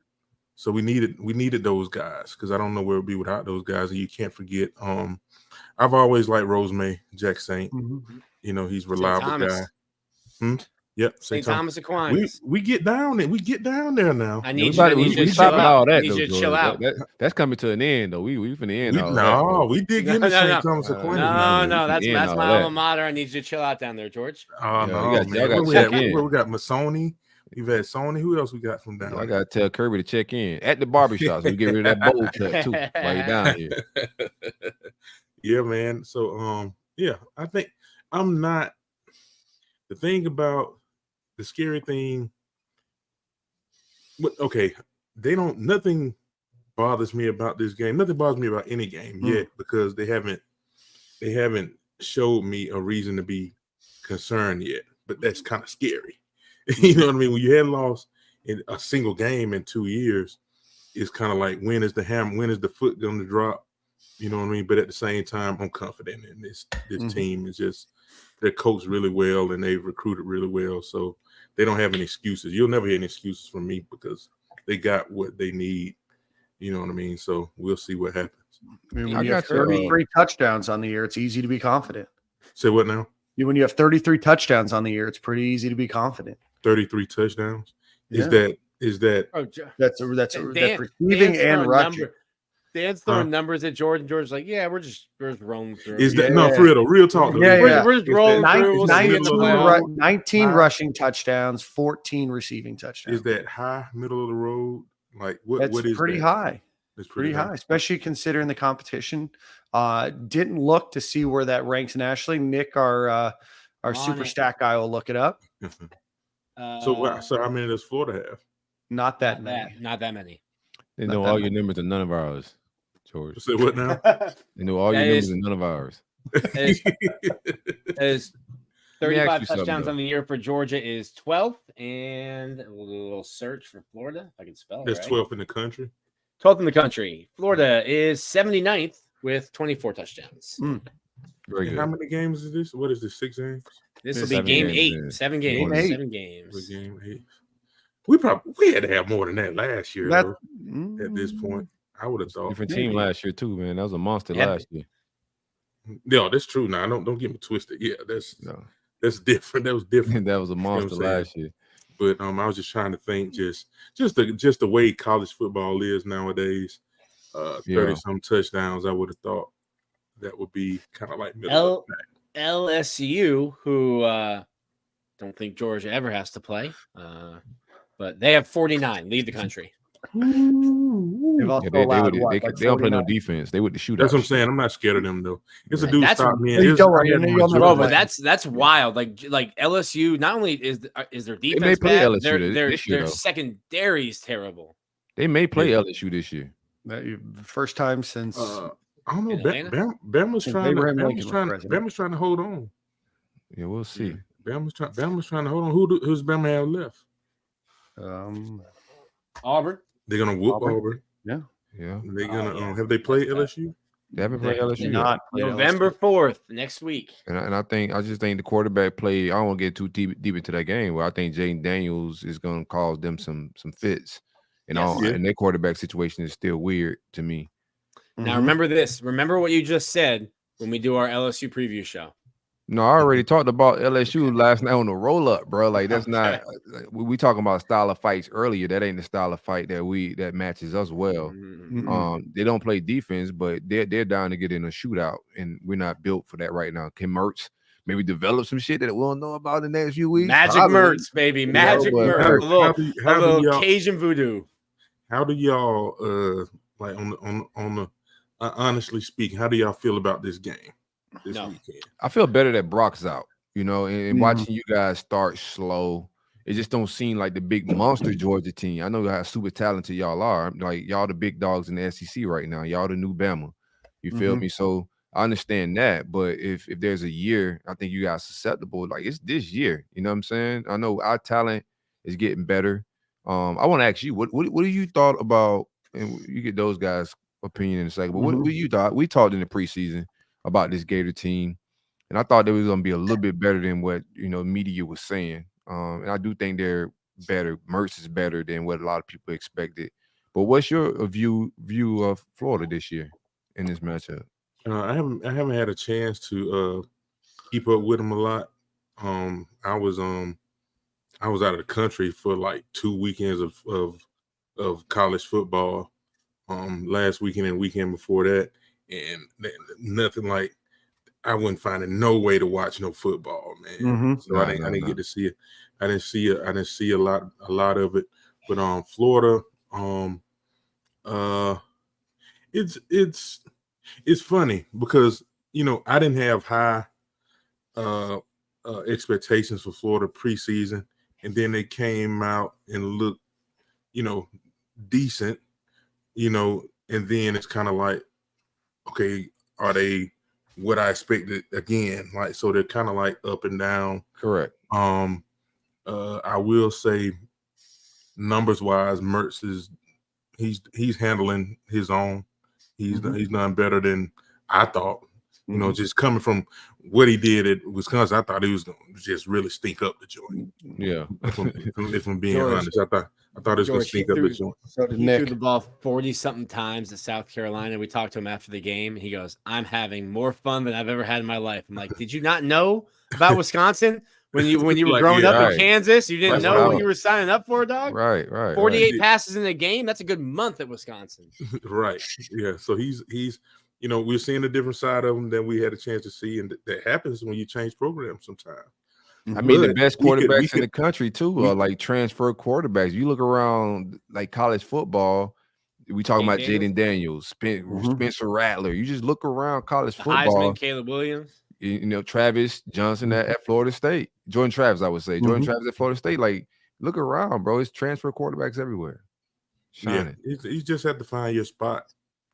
so we needed those guys because I don't know where we'd be without those guys. And you can't forget, I've always liked Rosemary, Jack Saint. Mm-hmm. He's a reliable guy. Yep. St. Thomas Aquinas. We get down there. We get down there now. I need We you to chill stopping all out. that. I need though, you to George. chill out. That's coming to an end though. We finna end all that. No, we did get into St. Thomas Aquinas. No, that's Yeah, my all alma that. matter. I need you to chill out down there, George. Oh, Yeah, no, y'all man. gotta We check in. got Masoni. We've had Sony. Who else we got from down I there? gotta tell Kirby to check in at the barbershops. We get rid of that bowl cut too while you down here. Yeah, man. So I think I'm not the thing about the scary thing. Okay, nothing bothers me about this game. Nothing bothers me about any game yet because they haven't showed me a reason to be concerned yet. But that's kind of scary. You know what I mean? When you had lost in a single game in 2 years, it's kind of like when is the foot going to drop? You know what I mean? But at the same time, I'm confident in this team. Is just they're coached really well and they've recruited really well, so they don't have any excuses. You'll never hear any excuses from me because they got what they need. You know what I mean? So we'll see what happens. I mean, when I you have got you. 33 touchdowns on the year, it's easy to be confident. Say what now? When you have 33 touchdowns on the year, it's pretty easy to be confident. 33 touchdowns. Is Yeah. that Oh, That's receiving and rushing. Dan's throwing numbers at George, and George's like, "Yeah, we're just roaming through." is that no for real though? Real talk. Though. Yeah, We're just rolling through. We'll see in the playoffs. 19 rushing touchdowns, 14 receiving touchdowns. Is that high, middle of the road? Like what That's is pretty that? high. It's Pretty high, especially considering the competition. Didn't look to see where that ranks nationally. Nick, our super stat guy, will look it up. So how many does Florida have? Not that many. Not that many. They know all your numbers and none of ours, George. Say what now? They know all your numbers and none of ours. Is Let me ask 35 you something, touchdowns though. on the year for Georgia is 12th, and we'll do a little search for Florida. If I can spell it. That's right. 12th in the country. 12th in the country. Florida is 79th with 24 touchdowest. Very And how good. many games is this? What is this? 6 games? This will be Seven game games, 8. yeah. 7 games. Game 8. 7 For games. game 8. We had to have more than that last year. That- though, at this point, I would have thought. Different team last year too, man. That was a monster Yeah. last year. Yeah, that's true. Now don't get me twisted. Yeah, that's No, different. That was different. that was a monster what I'm saying? last year. But I was just trying to think, just the way college football is nowadays. 30 some touchdowns. I would have thought that would be kind of like middle of the pack. LSU, who don't think Georgia ever has to play, but they have 49, lead the country. They've also They allowed would- what, they like don't play no 49? defense. They would the shootout. That's what I'm saying. I'm not scared of them though. It's a Right. dude That's- stopped me. Hey, don't worry, I had you'll my never Georgia Bro, play. but that's wild. Like LSU, not only is their may defense play bad, LSU their this year, though. secondary is terrible. They may play LSU this year. First time since I don't know. In Atlanta? Bama's Since trying. Abraham Lincoln was president. Bama's trying to hold on. Yeah, we'll see. Bama's trying to hold on. Who's Bama have left? um, Auburn. They're gonna whoop Auburn. Auburn. Yeah. Yeah. They're gonna have they played LSU? They haven't played They LSU did yet. not play November LSU. 4th, next week. And I just think the quarterback play. I don't want to get too deep into that game. Where I think Jaden Daniels is going to cause them some fits, and Yes. Yeah. and their quarterback situation is still weird to me. Now, Mhm. remember this. Remember what you just said when we do our LSU preview show. No, I already talked about LSU last night on the roll up, bro. Like that's not. We talking about style of fights earlier. That ain't the style of fight that matches us well. Mhm. They don't play defense, but they're down to get in a shootout, and we're not built for that right now. Can Mertz maybe develop some shit that we'll know about in the next few weeks? Magic Probably. Mertz, baby. Magic but- Mertz. How A little, do a little y'all Cajun voodoo. how do y'all like on the honestly speaking, how do y'all feel about this game this No. weekend? I feel better that Brock's out, you know, and Mhm. watching you guys start slow. It just don't seem like the big monster Georgia team. I know how super talented y'all are. Like y'all the big dogs in the SEC right now. Y'all the new Bama. You feel Mhm. me? So I understand that. But if there's a year, I think you guys susceptible. Like it's this year. You know what I'm saying? I know our talent is getting better. I want to ask you, what do you thought about, and you get those guys' opinion in a second, but what do you thought? We talked in the preseason about this Gator team. And I thought they was going to be a little bit better than what, media was saying. And I do think they're better. Mertz is better than what a lot of people expected. But what's your view of Florida this year in this matchup? I haven't had a chance to keep up with them a lot. I was out of the country for like 2 weekends of college football. Last weekend and weekend before that, and nothing like. I wasn't finding no way to watch no football, man. Mhm. So I didn't get to see it. I didn't see a lot of it. But Florida, it's funny because I didn't have high expectations for Florida preseason, and then they came out and looked, decent, and then it's kind of like, okay, are they what I expected again? Like, so they're kind of like up and down. Correct. I will say, numbers wise, Mertz he's handling his own. He's done better than I thought. Just coming from what he did at Wisconsin, I thought he was going to just really stink up the joint. Yeah. If I'm being George, honest, I thought it was going to stink up the joint. So did He Nick. threw the ball 40-something times at South Carolina. We talked to him after the game. And he goes, I'm having more fun than I've ever had in my life. I'm like, did you not know about Wisconsin when you were Like, growing yeah, up right. in Kansas? You didn't That's know what what I you were signing up for, dog? Right. 48 passes in a game. That's a good month at Wisconsin. Right. Yeah. So he's we're seeing a different side of him than we had a chance to see, and that happens when you change programs sometimes. I mean, the But best we could- quarterbacks in the country too are like transfer quarterbacks. You look around like college football. We talking about Jaden Daniels, Spencer Rattler. You just look around college The football. Heisman, Caleb Williams. Travis Johnson at Florida State. Jordan Travis, I would say. Jordan Travis at Florida State. Like, look around, bro. It's transfer quarterbacks everywhere. Shining. Yeah, you just have to find your spot.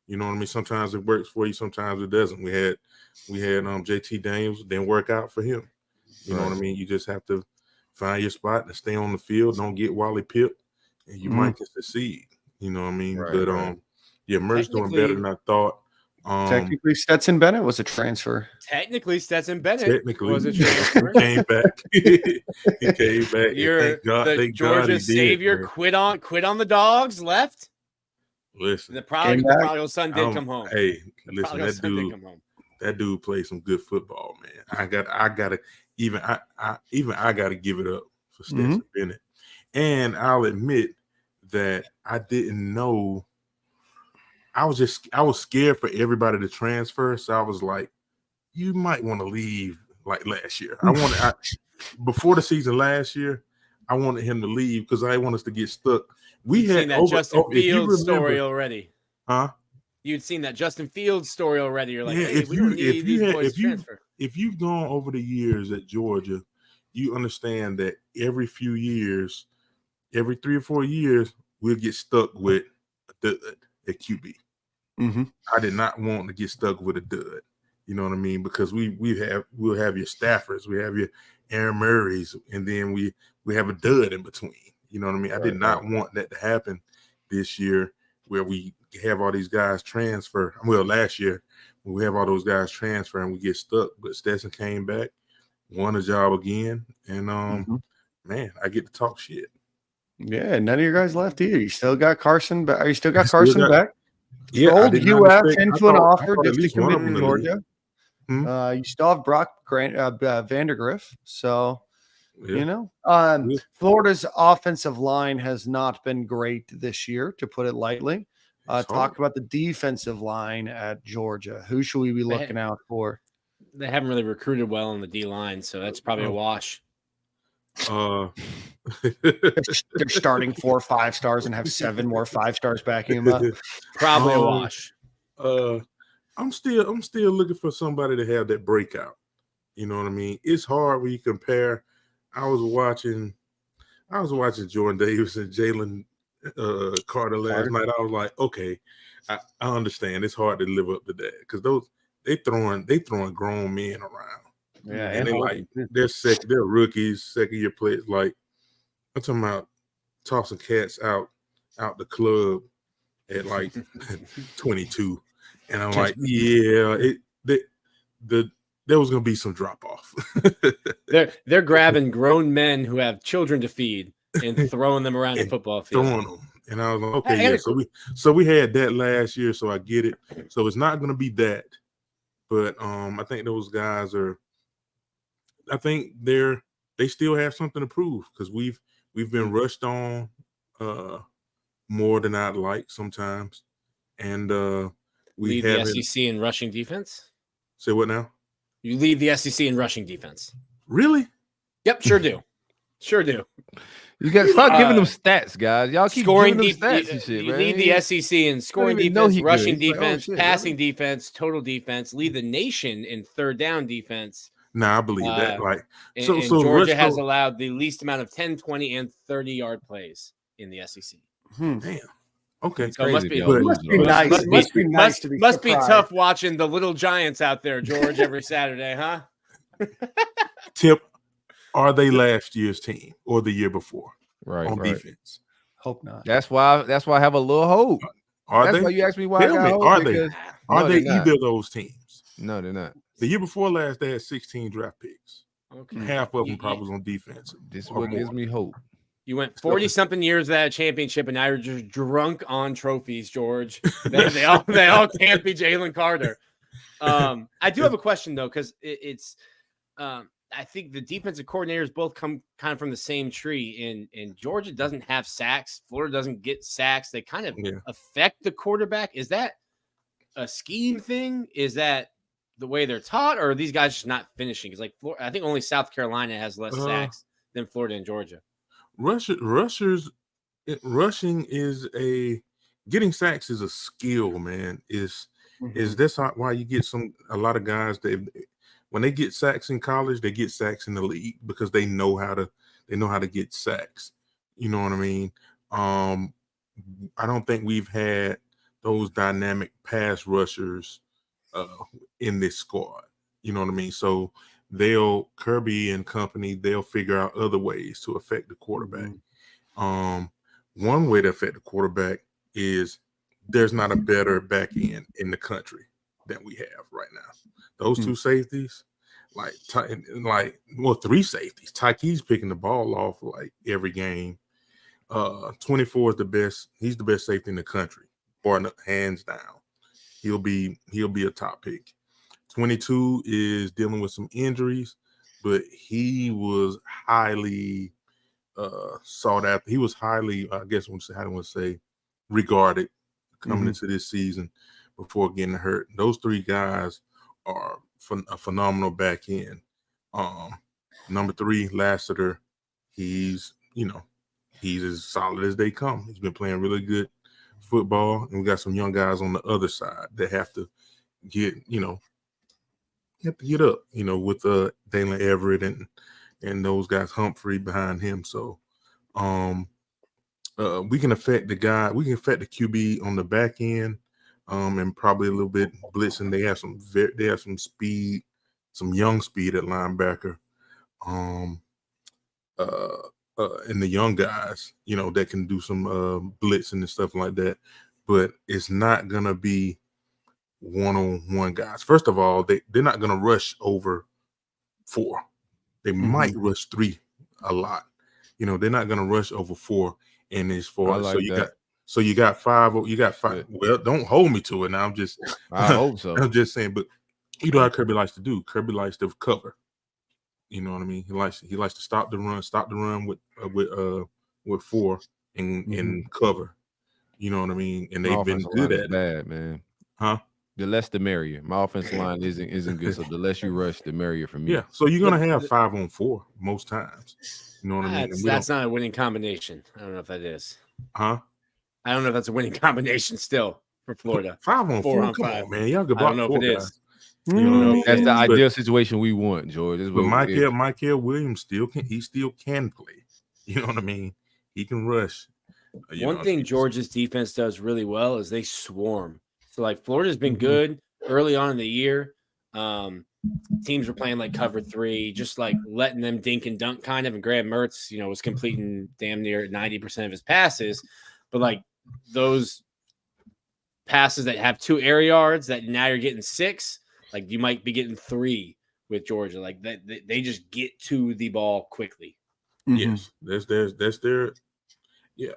You know what I mean? Sometimes it works for you, sometimes it doesn't. We had JT Daniels, didn't work out for him. You know what I mean? You just have to find your spot and stay on the field. Don't get Wally Pipp, and you might get succeed. You know what I mean? Right, But right. yeah, Mertz doing better than I thought. Technically, Stetson Bennett was a transfer. Technically, Stetson Bennett Technically, was a he transfer. came back. He came back. and You're thank God, the thank God Georgia he did, savior. man. Quit on the dogs. Left. Listen, The Came prodigal back. son did come home. Hey, The listen, prodigal that son did dude. come home. That dude played some good football, man. I gotta I gotta give it up for Stetson Bennett. And I'll admit that I didn't know. I was scared for everybody to transfer. So I was like, you might want to leave like last year. Before the season last year, I wanted him to leave because I didn't want us to get stuck. You'd seen that Justin if you Fields story remember- already. Huh? You'd seen that Justin Fields story already. You're like, Yeah, hey, we don't need these boys to transfer. If you've gone over the years at Georgia, you understand that every few years, every 3 or 4 years, we'll get stuck with a QB. I did not want to get stuck with a dud. You know what I mean? Because we'll have your Staffords, we have your Aaron Murrays, and then we have a dud in between. You know what I mean? I did not want that to happen. this year where we have all these guys transfer. Well, last year we have all those guys transfer and we get stuck. But Stetson came back, won a job again, and man, I get to talk shit. Yeah, none of your guys left either. You still got Carson back. You still got Carson back. Yeah, Old UF into an offer at just to least one commit of them to to leave. Georgia. You still have Brock Vandergriff. So, Yeah. Florida's offensive line has not been great this year, to put it lightly. Talk about the defensive line at Georgia. Who should we be looking out for? They haven't really recruited well on the D line, so that's probably a wash. They're starting 4 5-stars and have 7 more 5-stars backing them up. Probably a wash. I'm still looking for somebody to have that breakout. You know what I mean? It's hard when you compare. I was watching Jordan Davis and Jalen Carter last night. I was like, okay, I understand. It's hard to live up to that because they throwing grown men around. Yeah, and they're rookies, second-year players. Like, I'm talking about tossing cats out the club at like 22, and I'm like, yeah, there was gonna be some drop off. They're grabbing grown men who have children to feed and throwing them around the football field. Throwing them. And I was like, okay, yeah. So we had that last year, so I get it. So it's not gonna be that, but I think those guys are. I think they still have something to prove because we've been rushed on more than I'd like sometimes, and we lead the SEC in rushing defense. Say what now? You lead the SEC in rushing defense. Really? Yep, sure do. Sure do. You got to start giving them stats, guys. Y'all keep scoring giving them stats and shit, you man. lead the SEC in scoring defense, rushing defense, passing defense, total defense. Lead the nation in third down defense. Nah, I believe that. Like, so Georgia has allowed the least amount of 10, 20, and 30-yard plays in the SEC. Damn. Okay. So must be nice. Must be tough watching the little giants out there, George, every Saturday, huh? Tip, are they last year's team or the year before? Right. On defense. Hope not. That's why I have a little hope. That's why you asked me why I got hope. Are they either of those teams? No, they're not. The year before last, they had 16 draft picks. Okay. Half of them probably was on defense. This is what gives me hope. You went 40-something years of that championship, and now you're just drunk on trophies, George. They all can't be Jalen Carter. I do have a question, though, because it's I think the defensive coordinators both come kind of from the same tree. And Georgia doesn't have sacks. Florida doesn't get sacks. They kind of affect the quarterback. Is that a scheme thing? Is that the way they're taught, or are these guys just not finishing? Because I think only South Carolina has less sacks than Florida and Georgia. Rushing is getting sacks is a skill, man. Is that's why you get a lot of guys that when they get sacks in college, they get sacks in the league because they know how to get sacks. You know what I mean? I don't think we've had those dynamic pass rushers in this squad. You know what I mean? So Kirby and company, they'll figure out other ways to affect the quarterback. One way to affect the quarterback is there's not a better back end in the country than we have right now. Those two safeties, three safeties. Tyke's picking the ball off like every game. 24 is the best. He's the best safety in the country, hands down. He'll be a top pick. 22 is dealing with some injuries, but he was highly sought after. He was highly, I guess, regarded coming into this season before getting hurt. Those three guys are a phenomenal back end. Number 3, Lassiter, he's as solid as they come. He's been playing really good football, and we got some young guys on the other side that have to get up, with Dalen Everett and those guys, Humphrey behind him. So we can affect the QB on the back end, and probably a little bit blitzing. They have some speed, some young speed at linebacker. and the young guys, that can do some blitzing and stuff like that. But it's not gonna be one-on-one guys. First of all, they're not gonna rush over 4. They might rush 3 a lot. They're not gonna rush over 4. And as far as you got 5. You got 5. Yeah. Well, don't hold me to it now. I'm just I hope so. I'm just saying, but you know how Kirby likes to do. Kirby likes to cover. You know what I mean? He likes to stop the run with 4 and cover. You know what I mean? And they've been good at it. Bad, man. Huh? The less the merrier. My offensive line isn't good, so the less you rush, the merrier for me. Yeah, so you're gonna have 5-on-4 most times. You know what I mean? That's not a winning combination. I don't know if that is. Huh? I don't know if that's a winning combination still for Florida. 5-on-4. Come on, man. Y'all could I don't block know if 4 it guys. is. You know what I mean? That's the ideal situation we want, George. But Michael Williams still can play. You know what I mean? He can rush. One thing Georgia's defense does really well is they swarm. So like Florida's been good early on in the year. Teams were playing like cover 3, just like letting them dink and dunk kind of. And Graham Mertz, was completing damn near 90% of his passes. But like those passes that have 2 air yards that now you're getting 6, like you might be getting 3 with Georgia. Like that, they just get to the ball quickly. Yes, that's their. Yeah,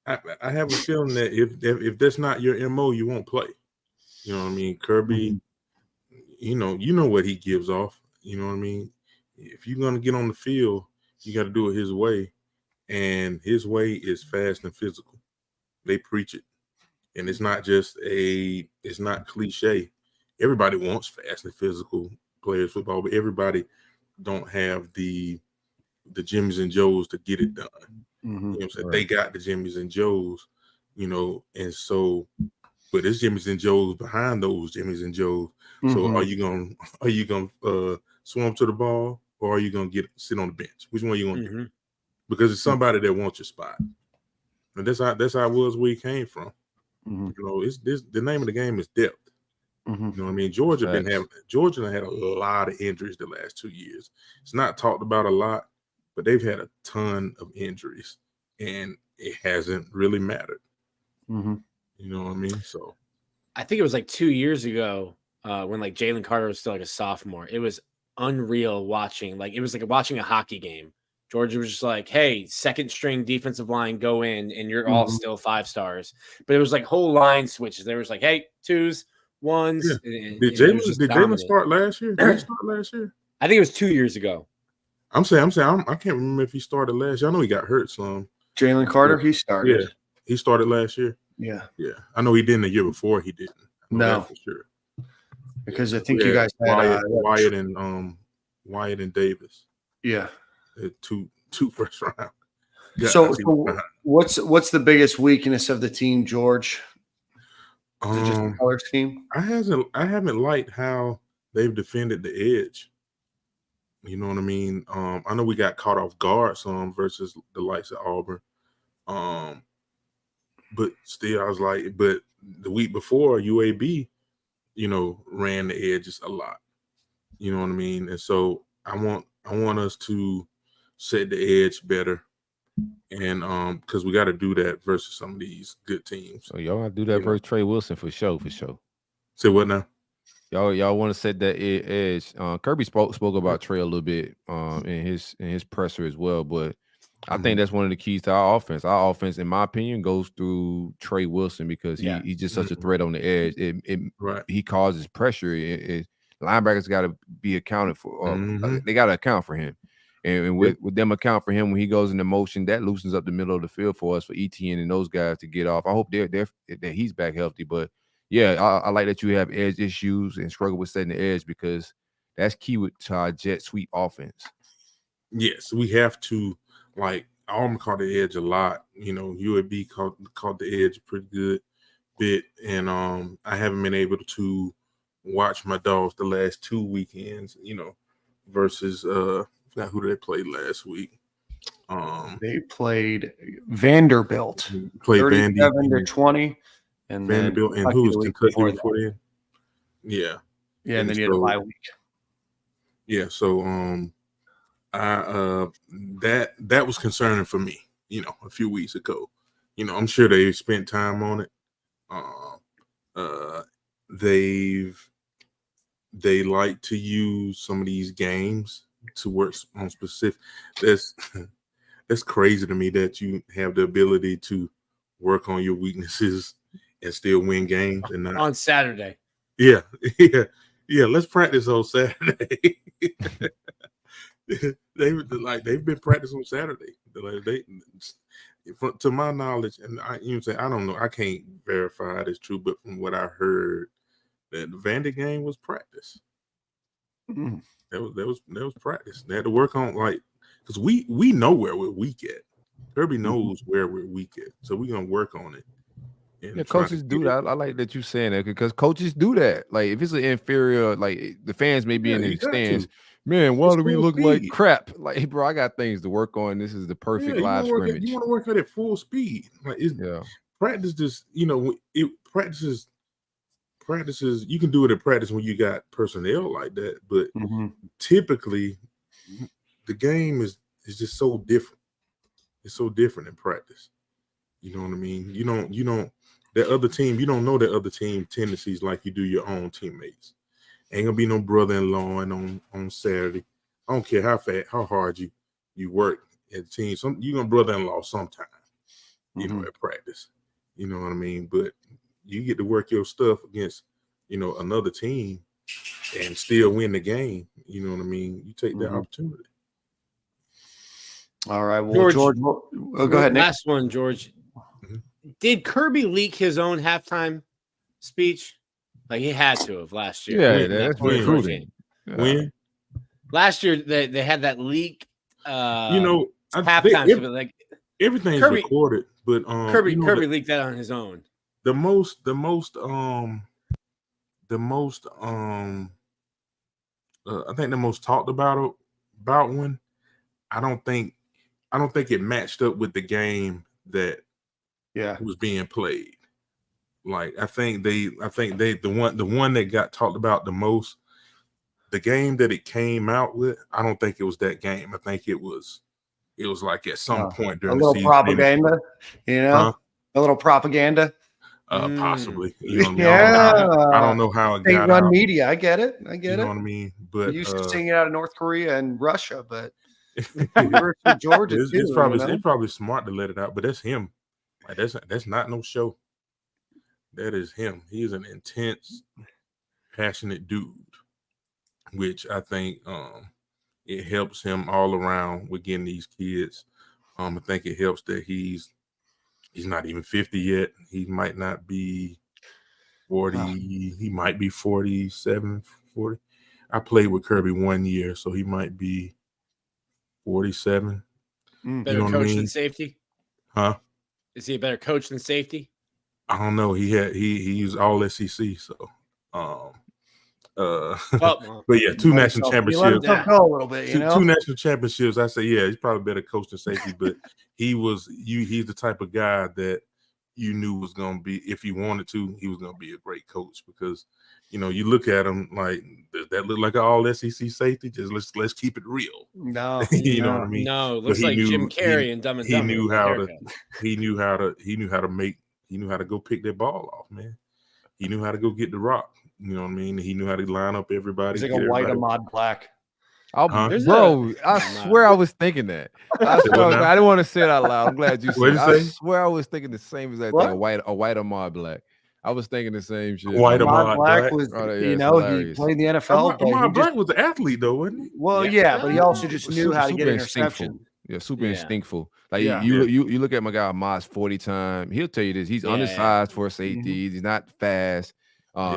I have a feeling that if that's not your MO, you won't play. You know what I mean? Kirby, you know what he gives off. You know what I mean? If you're gonna get on the field, you got to do it his way, and his way is fast and physical. They preach it, and it's not it's not cliche. Everybody wants fast and physical players football, but everybody don't have the Jimmys and Joes to get it done. You know what I'm saying? Right. They got the Jimmys and Joes, and so, but there's Jimmys and Joes behind those Jimmys and Joes. So are you gonna swarm to the ball, or are you gonna sit on the bench? Which one are you gonna do? Because it's somebody that wants your spot. And that's how it was where he came from. It's the name of the game is depth. You know what I mean? Georgia had a lot of injuries the last 2 years. It's not talked about a lot, but they've had a ton of injuries, and it hasn't really mattered. You know what I mean? So I think it was like 2 years ago when like Jalen Carter was still like a sophomore. It was unreal watching. Like it was like watching a hockey game. Georgia was just like, hey, second string defensive line, go in, and you're all still 5 stars. But it was like whole line switches. There was like, hey, 2s, 1s. Yeah. Did Jalen start last year? Did he start last year? I think it was 2 years ago. I'm saying I can't remember if he started last year. I know he got hurt some. Jalen Carter, he started. Yeah, he started last year. Yeah. I know he didn't the year before. He didn't. No, for sure. Because I think you guys had Wyatt and Davis. Yeah, two first round. So what's the biggest weakness of the team, George? Is it just the color scheme? I haven't liked how they've defended the edge. You know what I mean? I know we got caught off guard some versus the likes of Auburn. But still, I was like, but the week before, UAB, ran the edges a lot. You know what I mean? And so I want us to set the edge better. And because we got to do that versus some of these good teams. So y'all got to do that versus Trey Wilson for sure. Say what now? Y'all want to set that edge. Kirby spoke about Trey a little bit in his presser as well, but I think that's one of the keys to our offense. Our offense, in my opinion, goes through Trey Wilson because he's just such a threat on the edge. He causes pressure. Linebackers got to be accounted for. They got to account for him, and with them account for him when he goes into motion, that loosens up the middle of the field for us for ETN and those guys to get off. I hope that he's back healthy, but. Yeah, I like that you have edge issues and struggle with setting the edge because that's key to our jet sweep offense. Yes, we have to Auburn caught the edge a lot. UAB caught the edge a pretty good bit, and I haven't been able to watch my Dogs the last 2 weekends. Versus I forgot who they played last week. They played Vanderbilt. Played 37-20. And Vanderbilt and who was Kentucky before then? Yeah. Yeah, and then you had a bye week. Yeah, so That was concerning for me, a few weeks ago. I'm sure they spent time on it. They like to use some of these games to work on specific. That's crazy to me that you have the ability to work on your weaknesses and still win games and not on Saturday. Yeah. Let's practice on Saturday. They've been practicing on Saturday. To my knowledge, and I don't know, I can't verify it is true, but from what I heard, that the Vandy game was practice. Mm. That was practice. They had to work on because we know where we're weak at. Kirby knows where we're weak at, so we're gonna work on it. Yeah, coaches do that. I like that you saying that because coaches do that. Like if it's an inferior, like the fans may be in the stands. Man, why do we look like crap? Like, hey, bro, I got things to work on. This is the perfect live scrimmage. You want to work at it full speed. Practice just practices. You can do it at practice when you got personnel like that, but typically the game is just so different. It's so different in practice. You know what I mean? You don't that other team, you don't know that other team tendencies like you do your own teammates. Ain't gonna be no brother-in-law on Saturday. I don't care how hard you work at the team. You're gonna brother-in-law sometime, at practice. You know what I mean? But you get to work your stuff against, another team and still win the game. You know what I mean? You take that opportunity. All right. Well, George go ahead. Nick. Last one, George. Did Kirby leak his own halftime speech? Like he had to have last year. Yeah, that's recruiting. When last year they had that leak. Halftime, like everything's recorded, but Kirby leaked that on his own. I think the most talked about one. I don't think it matched up with the game that was being played. Like I think the one that got talked about the most, the game that it came out with, I don't think it was that game. I think it was like at some point during the season. Propaganda, a little propaganda. Possibly. I don't know how it got run out. media. I get it. You know what I mean? But we used to sing it out of North Korea and Russia, but Georgia it's probably smart to let it out, but that's him. Like that's not no show. That is him. He is an intense, passionate dude, which I think it helps him all around with getting these kids. I think it helps that he's not even 50 yet. He might not be 40. He might be 47, 40. I played with Kirby 1 year, so he might be 47. Better coach than safety? Huh? Is he a better coach than safety? I don't know. He was all SEC, so but yeah, two national championships. A little bit, two national championships. I say, yeah, he's probably better coach than safety, but he's the type of guy that you knew was gonna be, if he wanted to, he was gonna be a great coach because you look at him like, does that look like an all SEC safety? Just let's keep it real. No, you know what I mean? No, it looks like Jim Carrey and Dumb and Dumber. He knew how to go pick that ball off, man. He knew how to go get the rock. You know what I mean? He knew how to line up everybody. He's like a white Ahmad Black. I swear I was thinking that. I didn't want to say it out loud. I'm glad you said it. I swear I was thinking the same exact thing. A white Ahmad Black. I was thinking the same shit. White Ahmad Black was, he played the NFL. Ahmad Black was an athlete, though, wasn't he? Well, but he also just knew how to get an interception. Yeah, super instinctful. Like you look at my guy Ahmad's 40 time. He'll tell you this. He's undersized for a safety. He's not fast.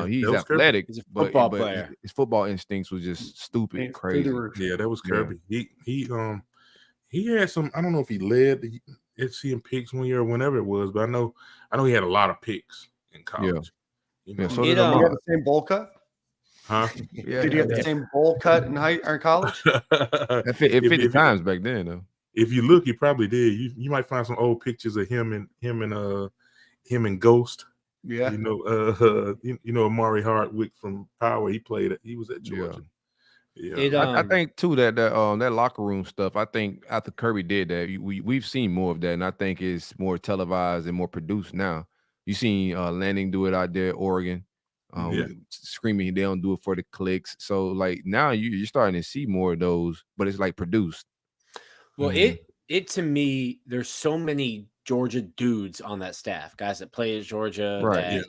He's athletic. He's a football player. His football instincts was just stupid and crazy. Yeah, that was Kirby. Yeah. He had some. I don't know if he led the SC in picks 1 year or whenever it was, but I know he had a lot of picks in college. So did he have the same bowl cut? Huh? Did he have the same bowl cut in college? It 50 times back then, though. If you look, he probably did. You might find some old pictures of him and Ghost. Yeah. Amari Hardwick from Power. He was at Georgia. Yeah. I think too that that locker room stuff. I think after Kirby did that, we've seen more of that, and I think it's more televised and more produced now. You seen Lanning do it out there, at Oregon, screaming they don't do it for the clicks. So like now you're starting to see more of those, but it's like produced. Well, it to me, there's so many Georgia dudes on that staff, guys that play at Georgia, Right?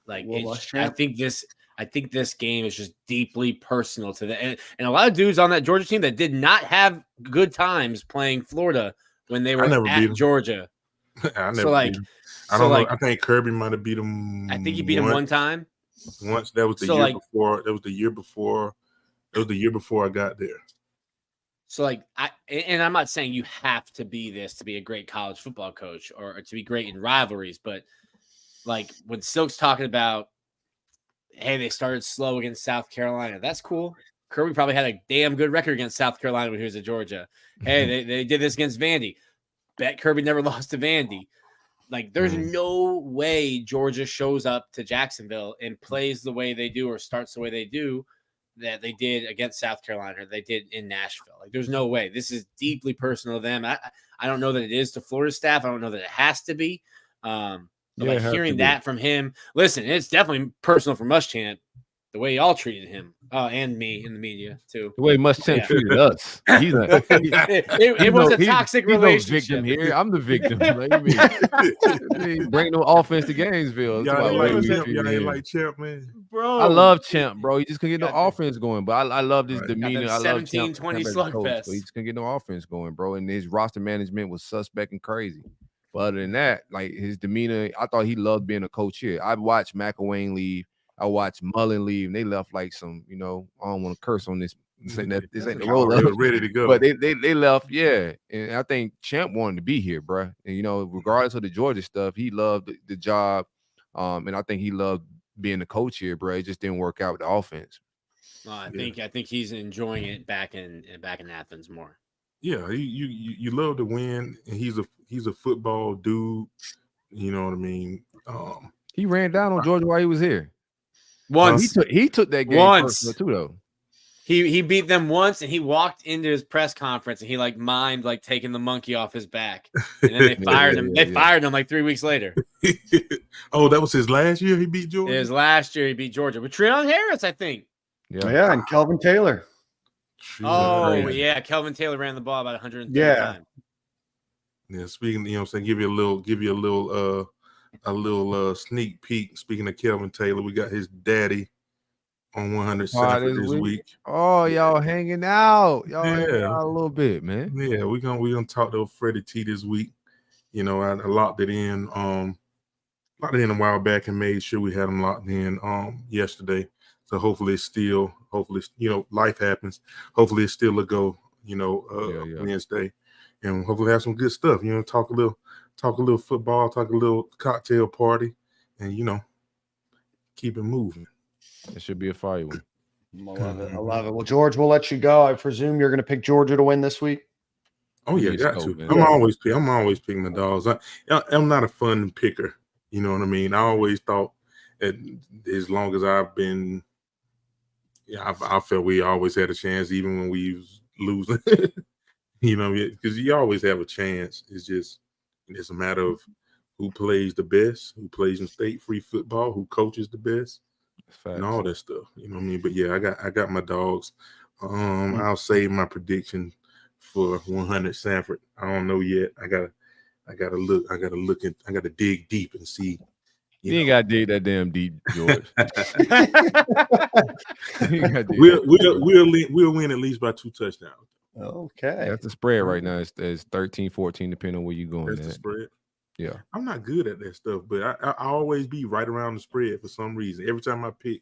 that I think this game is just deeply personal to them, and a lot of dudes on that Georgia team that did not have good times playing Florida when they were at Georgia. I never beat him. I don't know. I think Kirby might have beat him. I think he beat him one time. Once that was the year before. That was the year before. It was the year before I got there. So I'm not saying you have to be this to be a great college football coach or to be great in rivalries, but like when Silk's talking about, hey, they started slow against South Carolina. That's cool. Kirby probably had a damn good record against South Carolina when he was at Georgia. Hey, they did this against Vandy. Bet Kirby never lost to Vandy. Like, there's no way Georgia shows up to Jacksonville and plays the way they do or starts the way they do that they did against South Carolina or they did in Nashville. Like, there's no way. This is deeply personal to them. I don't know that it is to Florida staff. I don't know that it has to be. But hearing that from him, listen, it's definitely personal for Muschamp, the way y'all treated him and me in the media too. The way Muschamp treated us. He's it was a toxic relationship. Victim here. I'm the victim. Like, bring no offense to Gainesville. Y'all like Champ, man. Bro. I love Champ, bro. He just couldn't get no offense going. But I love his demeanor. I love Champ. 17-20 slugfest. He just couldn't get no offense going, bro. And his roster management was suspect and crazy. But other than that, like his demeanor, I thought he loved being a coach here. I watched McElwain leave. I watched Mullen leave, and they left like some, I don't want to curse on this. This ain't the roll up. Ready to go. But they left, yeah. And I think Champ wanted to be here, bro. And regardless of the Georgia stuff, he loved the job. And I think he loved being the coach here, bro. It just didn't work out with the offense. I think he's enjoying it back in Athens more. Yeah, you love to win, and he's a football dude. You know what I mean? He ran down on Georgia while he was here. Once he took that game personal too, though. He beat them once, and he walked into his press conference, and he mimed taking the monkey off his back, and then they fired him. They fired him 3 weeks later. Oh, that was his last year. He beat Georgia. His last year he beat Georgia with Treon Harris, I think. Yeah, and Kelvin Taylor. Kelvin Taylor ran the ball about 130 times. Yeah, speaking, give you a little sneak peek. Speaking of Kelvin Taylor, we got his daddy on 100 this week. Oh, y'all hanging out. Y'all hanging out a little bit, man. Yeah, we're gonna talk to Freddie T this week. I locked it in a while back and made sure we had him locked in yesterday. So hopefully life happens. Hopefully it's still a go, Wednesday, and hopefully have some good stuff. Talk a little football, talk a little cocktail party, and keep it moving. It should be a fire one. I love it. Well, George, we'll let you go. I presume you're going to pick Georgia to win this week. Oh yeah, got to. I'm always picking the dogs. I'm not a fun picker. You know what I mean? I always thought that as long as I've been. Yeah, I felt we always had a chance, even when we was losing. Because you always have a chance. It's a matter of who plays the best, who plays in state-free football, who coaches the best, and all that stuff. You know what I mean? But yeah, I got my dogs. I'll save my prediction for 100 Sanford. I don't know yet. I gotta look. I gotta dig deep and see. You ain't got to dig that damn deep, George. We'll win at least by 2 touchdowns. Okay. That's the spread right now. It's 13-14, depending on where you're going. That's the spread. Yeah. I'm not good at that stuff, but I always be right around the spread for some reason. Every time I pick,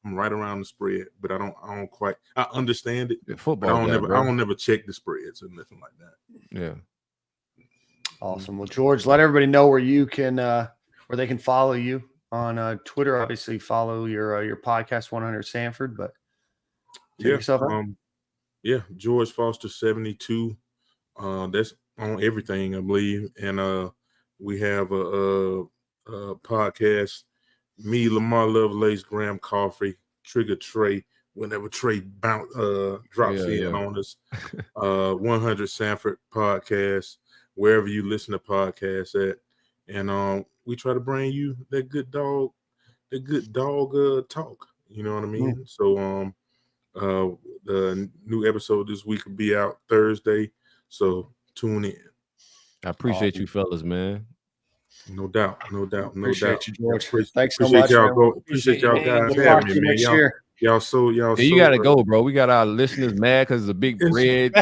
I'm right around the spread, but I don't quite. I understand it. Football. I don't never check the spreads or nothing like that. Yeah. Awesome. Well, George, let everybody know where you can where they can follow you on Twitter. Obviously, follow your podcast 100 Sanford, but take yourself out. George Foster 72. That's on everything, I believe, and we have a podcast. Me, Lamar Lovelace, Graham Coffey, Trigger Trey, whenever Trey drops in on us. 100 Sanford podcast, wherever you listen to podcasts at. And we try to bring you that good dog talk. You know what I mean? So the new episode this week will be out Thursday. So tune in. I appreciate you fellas, man. No doubt. Appreciate you, George. Thanks so appreciate much. Y'all appreciate y'all guys having me, man. Y'all so you gotta go, bro. We got our listeners mad because it's a big red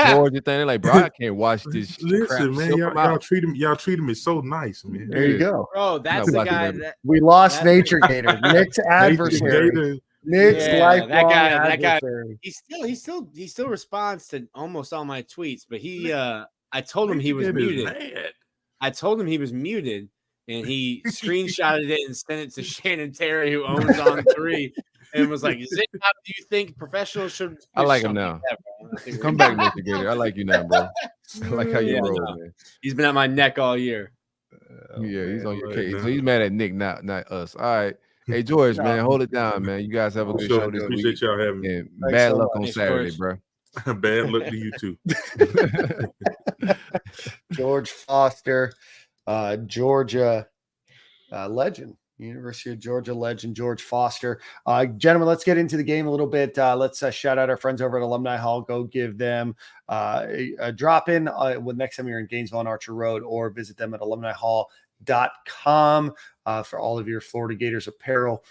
Georgia thing. They're like, bro, I can't watch this. Listen, man, y'all treated me so nice, man. There you go. Bro, that's the guy that we lost Nature Gator, Nick's adversary. Nick's lifelong adversary. He still responds to almost all my tweets, but I told him he was muted. I told him he was muted, and he screenshotted it and sent it to Shannon Terry, who owns On 3, and was like, "Is it how do you think professionals should?" I like him now. Come back, Mr. Gator. I like you now, bro. I like how you roll, man. He's been at my neck all year. He's on your case. So he's mad at Nick, not us. All right. Hey, George, man, hold it down, man. You guys have a good show this week. Appreciate y'all having me. And bad luck on Saturday, bro. Bad luck to you too. George Foster, Georgia legend, University of Georgia legend, George Foster. Gentlemen, let's get into the game a little bit. Let's shout out our friends over at Alumni Hall. Go give them a drop in with next time you're in Gainesville on Archer Road, or visit them at alumnihall.com for all of your Florida Gators apparel,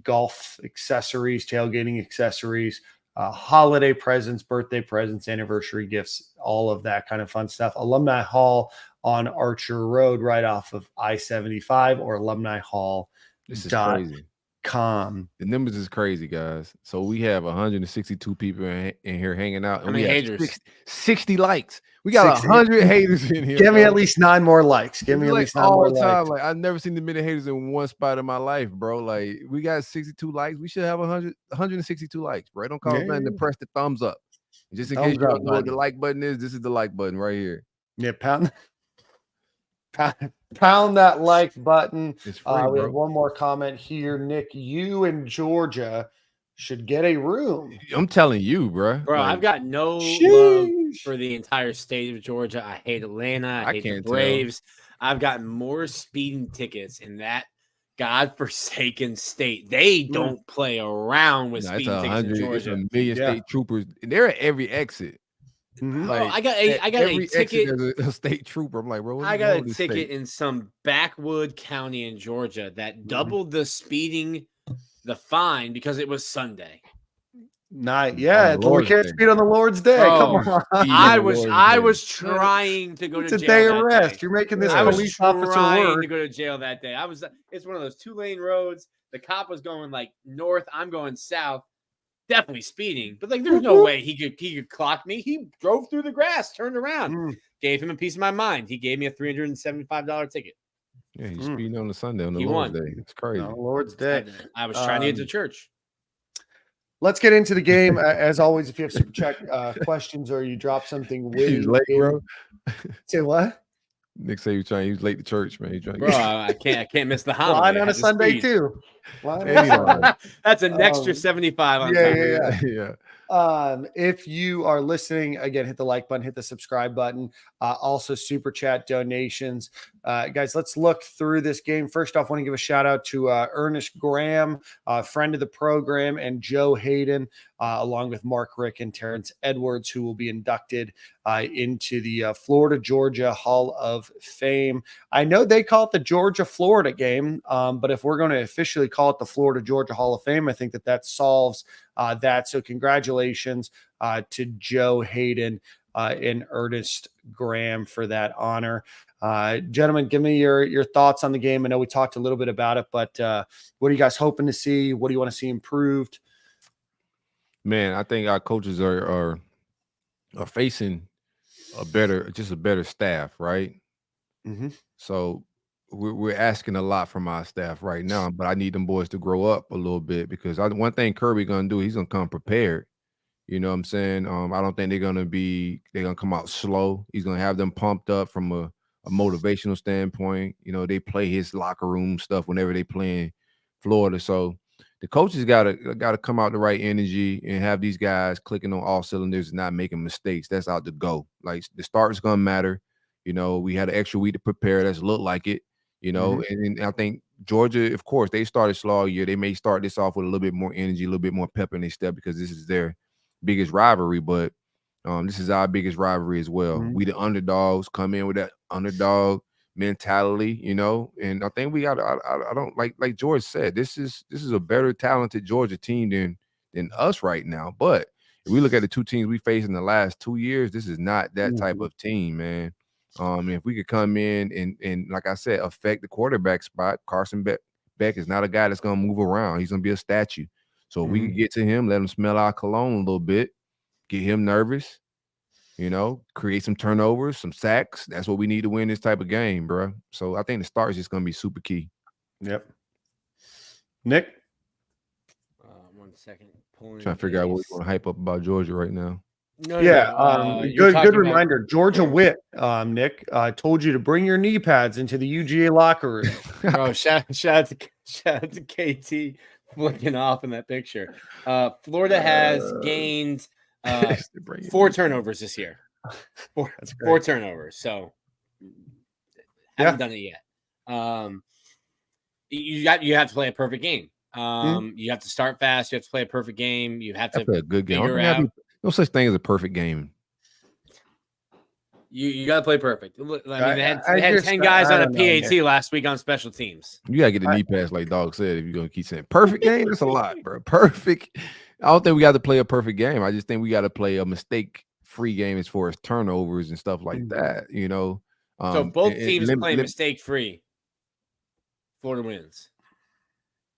golf accessories, tailgating accessories, holiday presents, birthday presents, anniversary gifts, all of that kind of fun stuff. Alumni Hall on Archer Road, right off of I-75, or alumnihall.com. This is crazy. The numbers is crazy, guys. So we have 162 people in here hanging out, and we have 60 likes. We got 100 haters in here. Give me at least 9 more likes. Give me at least 9 more likes. Like, I've never seen the many haters in one spot in my life, bro. Like, we got 62 likes. We should have 162 likes, bro. Don't call us nothing to press the thumbs up. Just in case you don't know what the like button is, this is the like button right here. Yeah, pound that like button. It's free, we have one more comment here. Nick, you in Georgia should get a room. I'm telling you, bro. Like, I've got no love for the entire state of Georgia. I hate Atlanta. I hate the Braves. I've got more speeding tickets in that godforsaken state. They don't play around with speeding tickets in Georgia. A million state troopers. They're at every exit. Like, I got a ticket. A state trooper. I'm like, bro, I got a ticket in some backwood county in Georgia that doubled the speeding, the fine, because it was Sunday. We can't speed on the Lord's Day. Come on. I was trying to go to jail. It's a day of rest. You're making this police officer work. To go to jail that day. It's one of those 2-lane roads. The cop was going like north. I'm going south. Definitely speeding, but like there's no way he could clock me. He drove through the grass, turned around, gave him a piece of my mind. He gave me a $375 ticket. Yeah, he's speeding on the Sunday on the Lord's Day. It's crazy. Lord's Day. I was trying to get to church. Let's get into the game. As always, if you have super chat questions or you drop something he's late, bro. Say what? Nick say he was late to church, man. Bro, I can't miss the holiday. Line on a Sunday too. That's an extra 75 on yeah. If you are listening, again, hit the like button, hit the subscribe button. Also, super chat donations. Guys, let's look through this game. First off, I want to give a shout out to Ernest Graham, friend of the program, and Joe Hayden, along with Mark Rick and Terrence Edwards, who will be inducted into the Florida Georgia Hall of Fame. I know they call it the Georgia Florida game, but if we're going to officially call it the Florida Georgia Hall of Fame, I think that solves that. So congratulations to Joe Hayden and Ernest Graham for that honor. Gentlemen, give me your thoughts on the game. I know we talked a little bit about it, but what are you guys hoping to see? What do you want to see improved? Man, I think our coaches are facing a better staff, right? Mm-hmm. So we're asking a lot from our staff right now, but I need them boys to grow up a little bit, because one thing Kirby gonna do, he's gonna come prepared. You know what I'm saying? I don't think they're gonna come out slow. He's gonna have them pumped up from a motivational standpoint. You know, they play his locker room stuff whenever they play in Florida. So the coaches gotta come out the right energy and have these guys clicking on all cylinders and not making mistakes. That's out to go. Like the start is gonna matter. You know, we had an extra week to prepare. That's look like it. You know, and I think Georgia, of course, they started slow all year. They may start this off with a little bit more energy, a little bit more pep in their step because this is their biggest rivalry. But this is our biggest rivalry as well. We the underdogs come in with that underdog mentality, you know, and I think we got. I don't like George said. This is a better talented Georgia team than us right now. But if we look at the two teams we faced in the last 2 years, this is not that type of team, man. If we could come in and like I said, affect the quarterback spot, Carson Beck is not a guy that's gonna move around. He's gonna be a statue. So if we could get to him, let him smell our cologne a little bit, get him nervous, you know, create some turnovers, some sacks. That's what we need to win this type of game, bro. So I think the start is just gonna be super key. Yep. Nick, 1 second. Trying to figure out what we want to hype up about Georgia right now. Good reminder. Georgia Wit, Nick, told you to bring your knee pads into the UGA locker room. Bro, shout out to KT flicking off in that picture. Florida has gained 4 turnovers this year. Four turnovers. So haven't done it yet. You have to play a perfect game. You have to start fast. You have to play a perfect game. You have to play a good game. Figure out. No such thing as a perfect game. You got to play perfect. I mean, they had 10 guys on a PAT last week on special teams. You got to get the knee pass, like Dog said, if you're going to keep saying perfect game. That's a lot, bro. Perfect. I don't think we got to play a perfect game. I just think we got to play a mistake-free game as far as turnovers and stuff like that, you know. So both teams play mistake-free. Florida wins.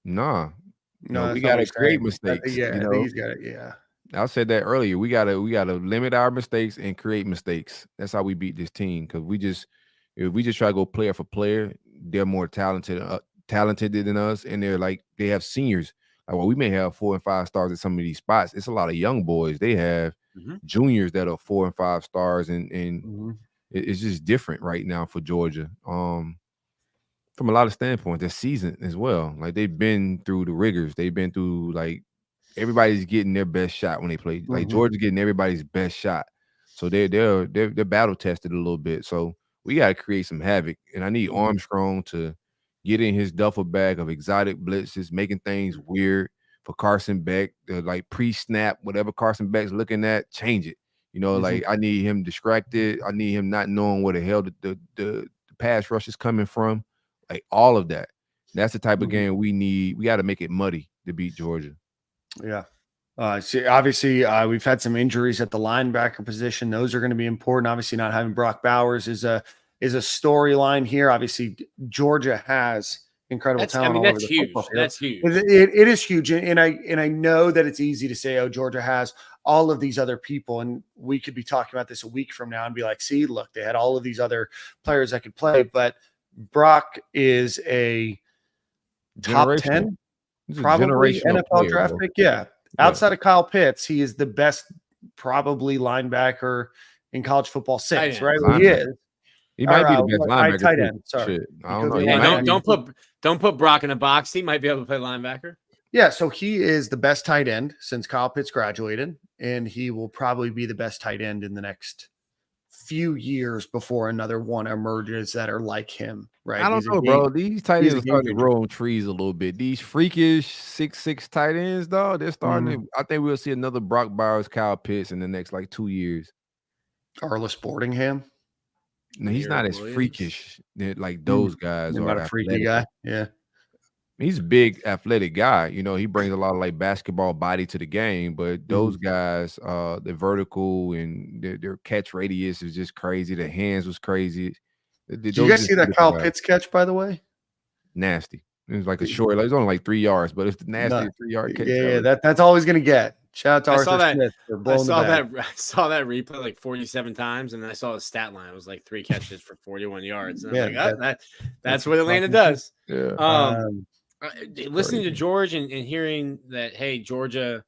No, we got to create mistakes. Yeah, you know? I think he's got it. Yeah. I said that earlier. We gotta limit our mistakes and create mistakes. That's how we beat this team. Because if we just try to go player for player, they're more talented than us, and they have seniors. Like, well, we may have 4 and 5 stars at some of these spots. It's a lot of young boys. They have juniors that are 4 and 5 stars, and it's just different right now for Georgia. From a lot of standpoints, they're seasoned as well. Like they've been through the rigors. They've been through like. Everybody's getting their best shot when they play. Like Georgia's getting everybody's best shot, so they're battle tested a little bit. So we got to create some havoc, and I need Armstrong to get in his duffel bag of exotic blitzes, making things weird for Carson Beck. Like pre-snap, whatever Carson Beck's looking at, change it. You know, like I need him distracted. I need him not knowing where the hell the pass rush is coming from. Like all of that. That's the type of game we need. We got to make it muddy to beat Georgia. Yeah. Obviously, we've had some injuries at the linebacker position. Those are going to be important. Obviously, not having Brock Bowers is a storyline here. Obviously, Georgia has incredible talent. That's huge. That's huge. It is huge, and I know that it's easy to say, "Oh, Georgia has all of these other people," and we could be talking about this a week from now and be like, "See, look, they had all of these other players that could play." But Brock is a top 10. Probably NFL draft pick. Yeah. Outside of Kyle Pitts, he is the best probably linebacker in college football since, right? Well, he is. He might be the best linebacker. Tight end. Sorry. I don't know. Don't put Brock in a box. He might be able to play linebacker. Yeah, so he is the best tight end since Kyle Pitts graduated, and he will probably be the best tight end in the next few years before another one emerges that are like him, right? I don't know, bro. These tight ends are starting to grow on trees a little bit. These freakish 6'6" tight ends, dog, they're starting to. I think we'll see another Brock Bowers, Kyle Pitts in the next like 2 years. Carlos Boardingham. No, he's not as freakish like those guys are. Not a freaky guy. Yeah. He's a big athletic guy. You know, he brings a lot of like basketball body to the game, but those guys, the vertical and their catch radius is just crazy. Their hands was crazy. Did you guys see that Kyle Pitts catch, by the way? Nasty. It was like a short, like, it's only like 3 yards, but it's the nasty 3-yard catch. Yeah, that's all he's gonna get. Shout out to Arthur Smith for blowing I saw that replay like 47 times, and then I saw his stat line. It was like 3 catches for 41 yards. And I'm like, that's what Atlanta does. Yeah. Listening to George and hearing that, hey, Georgia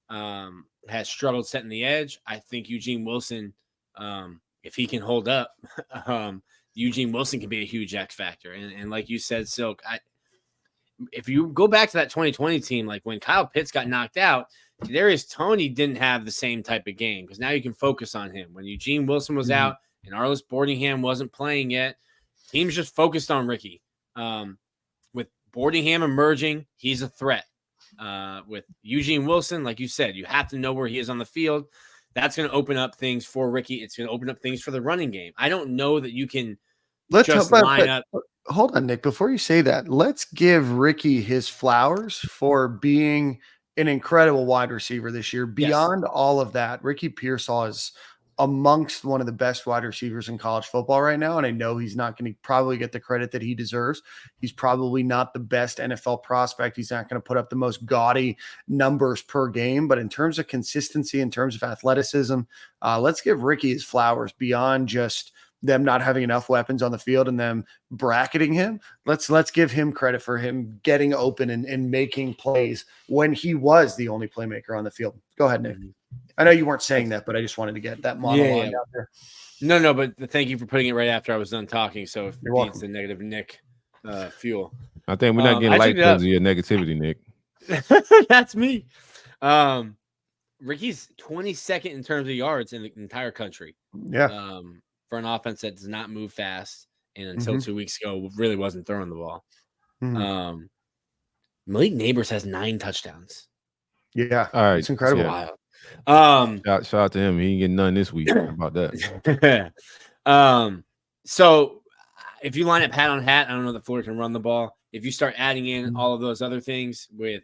has struggled setting the edge. I think Eugene Wilson, if he can hold up, Eugene Wilson can be a huge X factor. And like you said, Silk, if you go back to that 2020 team, like when Kyle Pitts got knocked out, Kadarius Toney didn't have the same type of game because now you can focus on him. When Eugene Wilson was out and Arliss Boardingham wasn't playing yet, teams just focused on Ricky. With Boardingham emerging, he's a threat. With Eugene Wilson, like you said, you have to know where he is on the field. That's going to open up things for Ricky. It's going to open up things for the running game. I don't know that you can line up. Hold on, Nick. Before you say that, let's give Ricky his flowers for being an incredible wide receiver this year. Beyond all of that, Ricky Pearsall is amongst one of the best wide receivers in college football right now. And I know he's not going to probably get the credit that he deserves. He's probably not the best NFL prospect. He's not going to put up the most gaudy numbers per game, but in terms of consistency, in terms of athleticism, let's give Ricky his flowers beyond just them not having enough weapons on the field and them bracketing him. Let's give him credit for him getting open and making plays when he was the only playmaker on the field. Go ahead, Nick. I know you weren't saying that, but I just wanted to get that monologue out there. No, but thank you for putting it right after I was done talking. So if it needs the negative Nick fuel. I think we're not getting light because of your negativity, Nick. That's me. Ricky's 22nd in terms of yards in the entire country. Yeah. For an offense that does not move fast, and until 2 weeks ago, really wasn't throwing the ball. Malik Neighbors has 9 touchdowns. Yeah, all right, it's incredible. Wild. Shout out to him. He didn't get none this week. How about that? So if you line up hat on hat, I don't know that Florida can run the ball. If you start adding in all of those other things with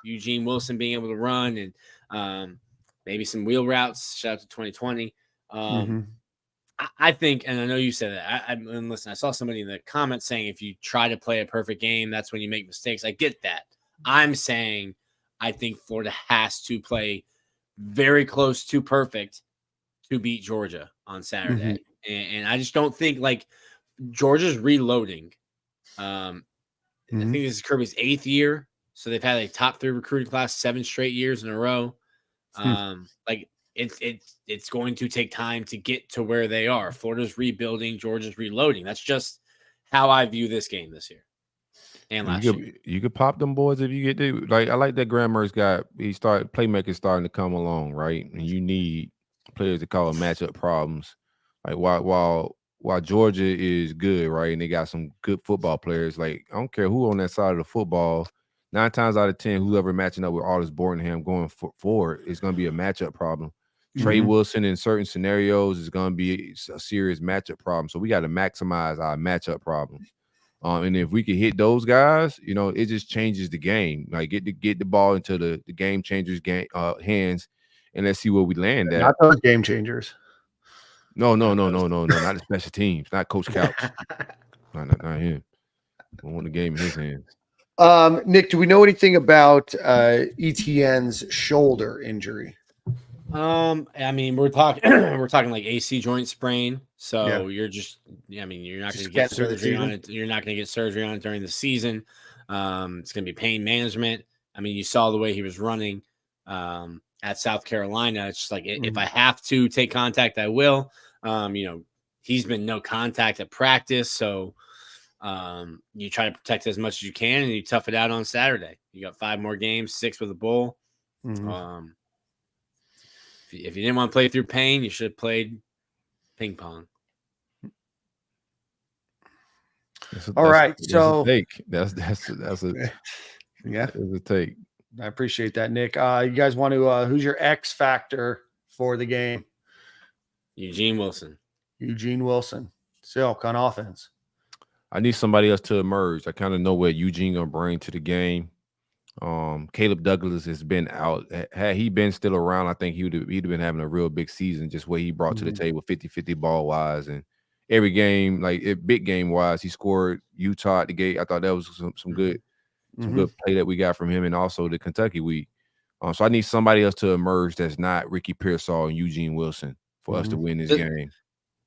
Eugene Wilson being able to run and maybe some wheel routes, shout out to 2020. I think, and I know you said that. And listen, I saw somebody in the comments saying if you try to play a perfect game, that's when you make mistakes. I get that. I'm saying I think Florida has to play very close to perfect to beat Georgia on Saturday. And I just don't think like Georgia's reloading. I think this is Kirby's 8th year. So they've had a top 3 recruiting class 7 straight years in a row. Like it's going to take time to get to where they are. Florida's rebuilding, Georgia's reloading. That's just how I view this game this year. And last year. You could pop them boys if you get to like. I like that Grammer's got. Playmakers starting to come along, right? And you need players to call matchup problems. Like while Georgia is good, right, and they got some good football players. Like I don't care who on that side of the football. 9 times out of 10, whoever matching up with Arliss Boardingham going forward is going to be a matchup problem. Trey Wilson in certain scenarios is going to be a serious matchup problem. So we got to maximize our matchup problems. And if we can hit those guys, you know, it just changes the game. Like get the ball into the game changers' hands, and let's see where we land at. Not those game changers. No, not the special teams, not Coach Couch. not him. I want the game in his hands. Nick, do we know anything about ETN's shoulder injury? I mean, we're talking like AC joint sprain. So you're not going to get surgery on it. You're not going to get surgery on it during the season. It's going to be pain management. I mean, you saw the way he was running at South Carolina. It's just like if I have to take contact, I will. He's been no contact at practice, so you try to protect as much as you can, and you tough it out on Saturday. You got 5 more games, 6 with a bowl. If you didn't want to play through pain, you should have played ping pong. All right, so that's a take. I appreciate that, Nick. You guys want to? Who's your X factor for the game? Eugene Wilson, Silk on offense. I need somebody else to emerge. I kind of know what Eugene gonna bring to the game. Caleb Douglas has been out. Had he been still around, I think he'd have been having a real big season, just what he brought to the table 50-50 ball wise. And every game, like big game wise, he scored Utah at the gate. I thought that was some good play that we got from him, and also the Kentucky week. So I need somebody else to emerge that's not Ricky Pearsall and Eugene Wilson for us to win this game.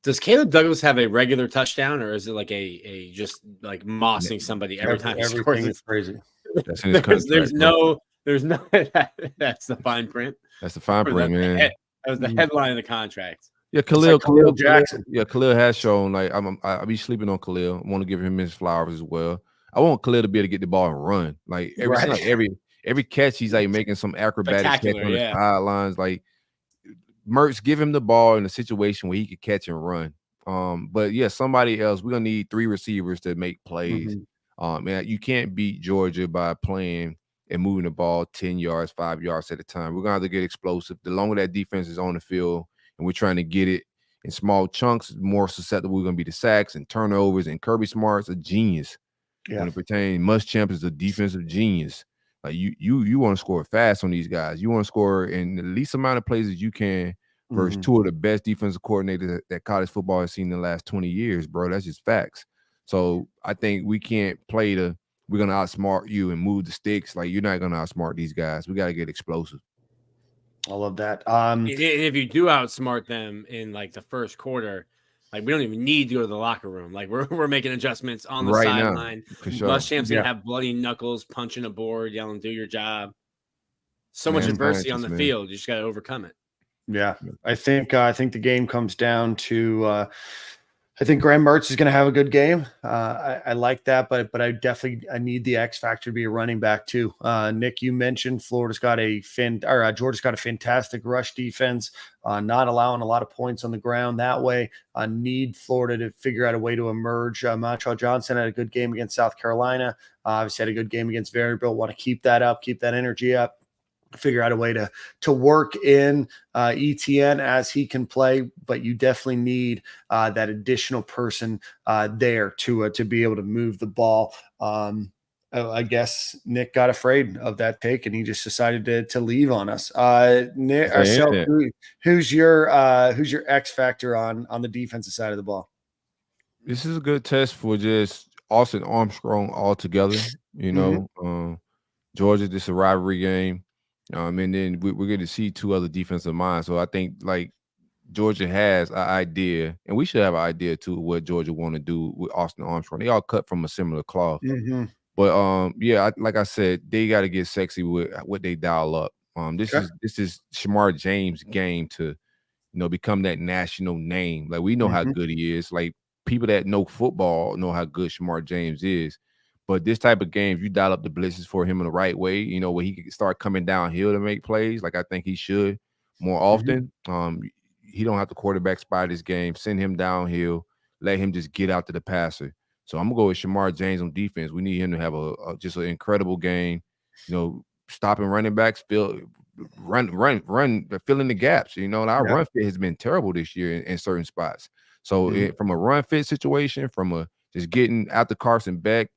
Does Caleb Douglas have a regular touchdown, or is it like a just like mossing somebody every time he scores? It's crazy. That's in his contract, there's no that's the fine print. That's the fine print, man. That was the headline of the contract. Yeah, Khalil Jackson. Yeah, Khalil has shown like I be sleeping on Khalil. I want to give him his flowers as well. I want Khalil to be able to get the ball and run. Like every catch, he's like making some acrobatic catch Spectacular, on the yeah. sidelines. Like Mertz, give him the ball in a situation where he could catch and run. But yeah, somebody else. We're gonna need 3 receivers to make plays. Man, you can't beat Georgia by playing and moving the ball 10 yards, 5 yards at a time. We're gonna have to get explosive. The longer that defense is on the field and we're trying to get it in small chunks, the more susceptible we're gonna be to sacks and turnovers. And Kirby Smart's a genius when it pertains. Muschamp is a defensive genius. Like you want to score fast on these guys. You want to score in the least amount of plays as you can versus 2 of the best defensive coordinators that college football has seen in the last 20 years, bro. That's just facts. So I think we can't play we're going to outsmart you and move the sticks. Like, you're not going to outsmart these guys. We got to get explosive. I love that. And if you do outsmart them in like the first quarter, like we don't even need to go to the locker room. Like we're making adjustments on the sideline. Sure. Muschamp's gonna have bloody knuckles, punching a board, yelling, "Do your job." So much adversity on the field. You just got to overcome it. Yeah, I think the game comes down to I think Graham Mertz is going to have a good game. I like that, but I need the X factor to be a running back too. Nick, you mentioned Georgia's got a fantastic rush defense, not allowing a lot of points on the ground that way. Need Florida to figure out a way to emerge. Montrell Johnson had a good game against South Carolina. Obviously had a good game against Vanderbilt. Want to keep that up, keep that energy up. Figure out a way to work in ETN as he can play, but you definitely need that additional person there to be able to move the ball. I guess Nick got afraid of that take and he just decided to leave on us. Nick, who's your X factor on the defensive side of the ball? This is a good test for just Austin Armstrong altogether. You know, Georgia, this is a rivalry game. And then we're going to see 2 other defensive minds. So I think like Georgia has an idea, and we should have an idea too what Georgia want to do with Austin Armstrong. They all cut from a similar cloth. But like I said, they got to get sexy with what they dial up. This is Shamar James' game to become that national name. Like, we know how good he is. Like, people that know football know how good Shamar James is. But this type of game, you dial up the blitzes for him in the right way, where he can start coming downhill to make plays, like I think he should more often. He don't have to quarterback spy this game. Send him downhill. Let him just get out to the passer. So I'm going to go with Shamar James on defense. We need him to have just an incredible game, stopping running backs, run, filling the gaps. Our run fit has been terrible this year in certain spots. So from a run fit situation, from just getting out the Carson Beck,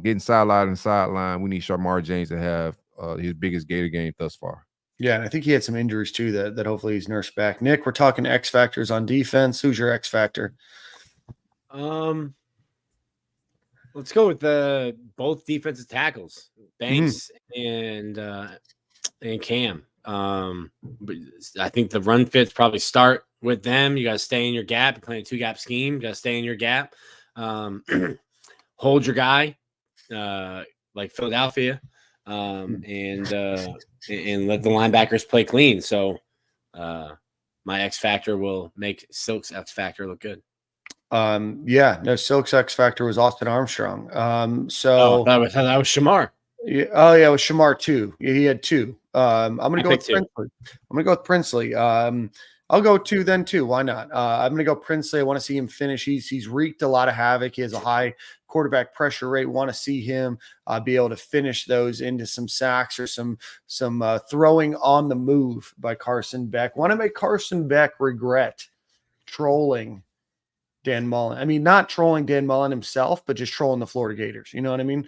getting sideline and sideline, we need Shamar James to have his biggest Gator game thus far. Yeah, and I think he had some injuries too that hopefully he's nursed back. Nick, we're talking X factors on defense. Who's your X factor? Let's go with both defensive tackles, Banks and Cam. But I think the run fits probably start with them. You got to stay in your gap. You're playing a 2-gap scheme. You got to stay in your gap. Hold your guy, like Philadelphia, and let the linebackers play clean. So my X factor will make Silk's X factor look good. Silk's X factor was Austin Armstrong. That was Shamar. Yeah, it was Shamar too. Yeah, he had 2. I'm gonna go with Princely. I'm gonna go with Princely. I'll go 2 then too. Why not? I'm gonna go Princely. I want to see him finish. He's wreaked a lot of havoc. He has a high quarterback pressure rate. Want to see him be able to finish those into some sacks or some throwing on the move by Carson Beck. Want to make Carson Beck regret trolling Dan Mullen. I mean, not trolling Dan Mullen himself, but just trolling the Florida Gators. You know what I mean?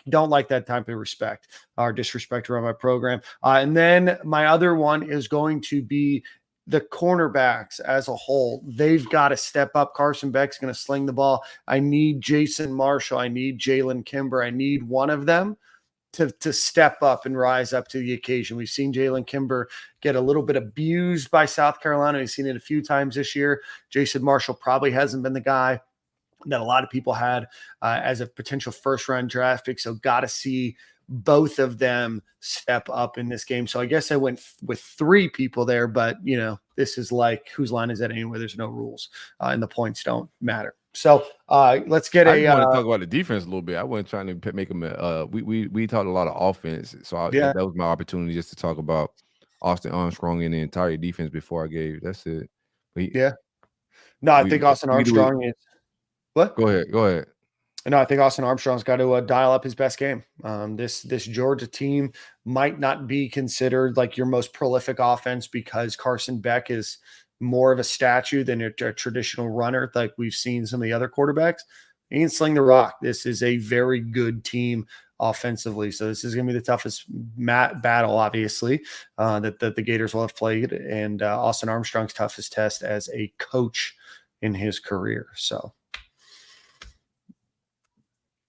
Don't like that type of respect or disrespect around my program. And then my other one is going to be the cornerbacks as a whole. They've got to step up. Carson Beck's going to sling the ball. I need Jason Marshall. I need Jalen Kimber. I need one of them to step up and rise up to the occasion. We've seen Jalen Kimber get a little bit abused by South Carolina. We've seen it a few times this year. Jason Marshall probably hasn't been the guy that a lot of people had as a potential first-round draft pick. So got to see both of them step up in this game. So I guess I went with 3 people there, but this is like, whose line is that anyway? There's no rules and the points don't matter. So let's get I want to talk about the defense a little bit. I wasn't trying to make them. We talked a lot of offense, so that was my opportunity just to talk about Austin Armstrong and the entire defense before I gave. That's it. No, I think Austin Armstrong is. What? Go ahead. No, I think Austin Armstrong's got to dial up his best game. This Georgia team might not be considered like your most prolific offense because Carson Beck is more of a statue than a traditional runner like we've seen some of the other quarterbacks. He can sling the rock. This is a very good team offensively. So this is going to be the toughest battle, obviously, that the Gators will have played, and Austin Armstrong's toughest test as a coach in his career. So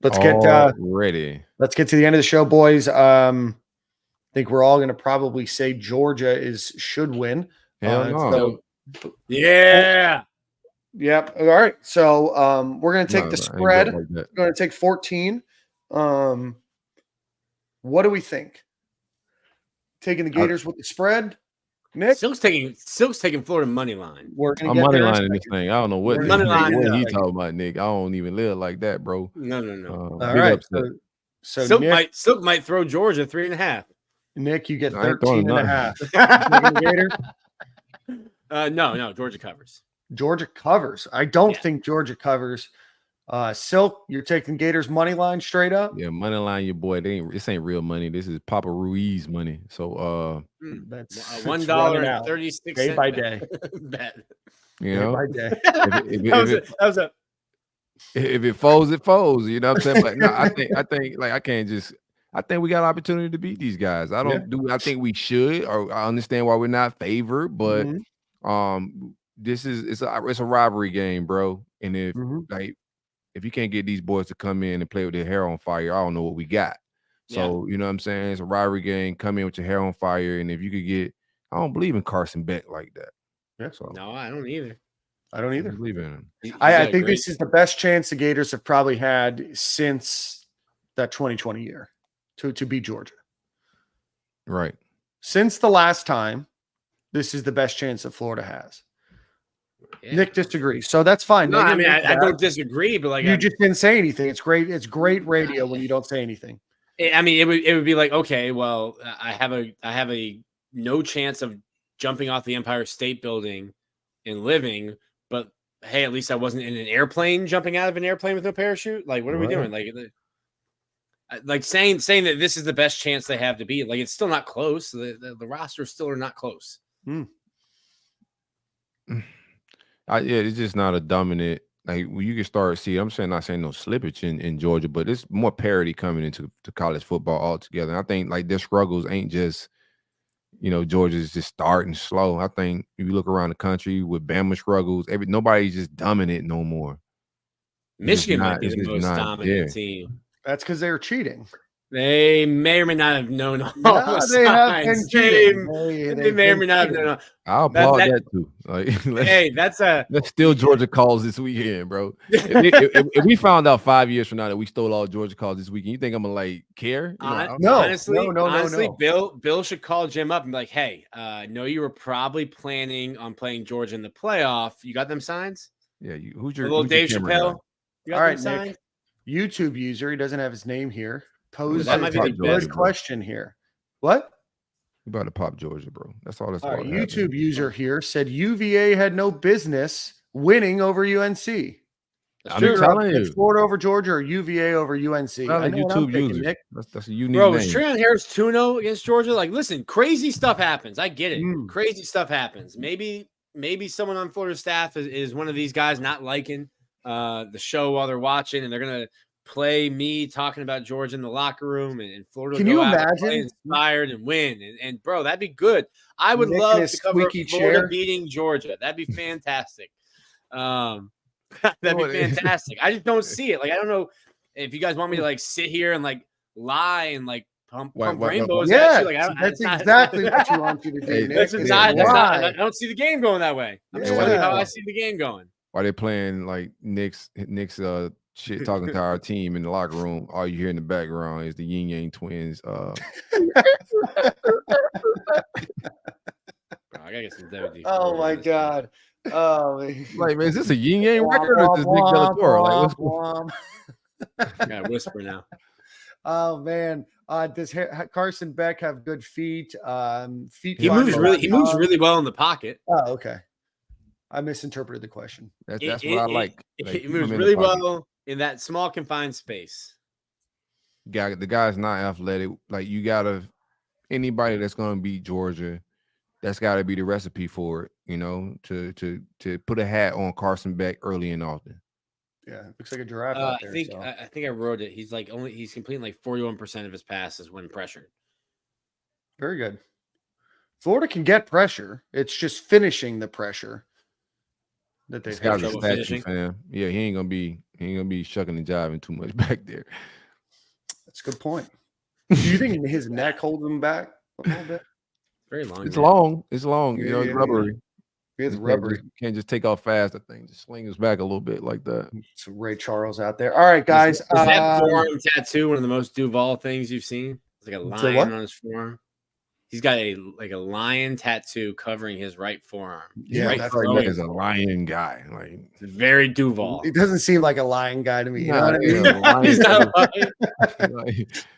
let's get ready. Let's get to the end of the show, boys. I think we're all going to probably say Georgia should win. Hell no. Yeah. Yep. All right. So we're going to take the spread. We're going to take 14. What do we think? Taking the Gators with the spread? Nick? Silk's taking Florida money line. I'm money lining this thing. I don't know what he talking about, Nick. I don't even live like that, bro. No. All right. So Silk might throw Georgia 3.5. Nick, you get 13.5. No, Georgia covers. Georgia covers. I don't think Georgia covers. Silk, you're taking Gators money line straight up. Yeah, money line, your boy. This ain't real money. This is Papa Ruiz money. So that's $1.36 day by day. Bet. You know, day by day. If it folds, it folds. You know what I'm saying? But no, I think like I can't just. I think we got an opportunity to beat these guys. I think we should, or I understand why we're not favored, but it's a rivalry game, bro. And if you can't get these boys to come in and play with their hair on fire, I don't know what we got. So you know what I'm saying? It's a rivalry game. Come in with your hair on fire, and if you could get, I don't believe in Carson Beck like that. Yeah. So no, I don't either. I don't either. Believe in him. I think this is the best chance the Gators have probably had since that 2020 year to beat Georgia. Right. Since the last time, this is the best chance that Florida has. Yeah. Nick disagrees, so that's fine. No, I mean I don't disagree, but like you just didn't say anything. It's great. It's great radio when you don't say anything. I mean, it would be like, okay, well, I have a no chance of jumping off the Empire State Building and living, but hey, at least I wasn't in an airplane jumping out of an airplane with no parachute. Like, what are we doing? Like saying that this is the best chance they have to beat. Like, it's still not close. The rosters still are not close. It's just not a dominant. Like you can start I'm not saying no slippage in Georgia, but it's more parity coming into college football altogether. And I think like their struggles ain't just, Georgia's just starting slow. I think if you look around the country with Bama struggles, nobody's just dominant no more. Michigan might be the most dominant team. That's because they were cheating. They may or may not have known all the they have been cheating. They may or may not have known. I'll applaud that too. Like, that's still Georgia calls this weekend, bro. If we found out 5 years from now that we stole all Georgia calls this weekend, you think I'm gonna care? Honestly, Bill should call Jim up and be like, "Hey, know you were probably planning on playing Georgia in the playoff. You got them signs? Yeah. Who's your little Dave Chappelle? You got all them right, signs? Nick. YouTube user. He doesn't have his name here. Pose that might be the good question here. What? You about to pop Georgia, bro. That's all. All right, YouTube user here said UVA had no business winning over UNC. I'm telling you, Florida over Georgia or UVA over UNC. YouTube user. Nick. That's a unique bro. Name. Was Treon Harris 2-0 against Georgia? Like, listen, crazy stuff happens. I get it. Crazy stuff happens. Maybe someone on Florida staff is one of these guys not liking the show while they're watching, and they're gonna play me talking about Georgia in the locker room and Florida. Can you imagine inspired and win? And bro, that'd be good. I would love to cover Florida beating Georgia. That'd be fantastic. That'd be fantastic. I just don't see it. Like, I don't know if you guys want me to like sit here and like lie and like pump rainbows at you. Like, that's exactly what you want you to do. I don't see the game going that way. I'm just telling you how I see the game going. While they're playing like Nick's shit talking to our team in the locker room, all you hear in the background is the Yin Yang Twins. I gotta get some Oh my god. Oh, man. Like, man, is this a yin yang record or is this Nick Delatoro? Like, what's going Womp, I gotta whisper now. Oh man, does Carson Beck have good feet? Feet. He moves really well in the pocket. Oh, okay. I misinterpreted the question. That's what I like. He moves really well in that small confined space. The guy's not athletic. Like, you gotta anybody that's gonna beat Georgia, that's gotta be the recipe for it. You know, to put a hat on Carson Beck early and often. Yeah, looks like a giraffe out there. I think I wrote it. He's completing like 41% of his passes when pressured. Very good. Florida can get pressure. It's just finishing the pressure that they've got had. a statue, fam. Yeah, he ain't gonna be shucking and jiving too much back there. That's a good point. Do you think his neck holds him back a little bit? Very long. It's long. It's long. Yeah, You know, it's rubbery. It's rubbery. Can't just take off fast. I think just swing his back a little bit like that. It's Ray Charles out there. All right, guys. Is that forearm tattoo one of the most Duval things you've seen? It's like a lion on his forearm. He's got a lion tattoo covering his right forearm. Yeah, that's like he's a lion guy. Like, it's very Duval. He doesn't seem like a lion guy to me. You know what I mean? He's not a lion.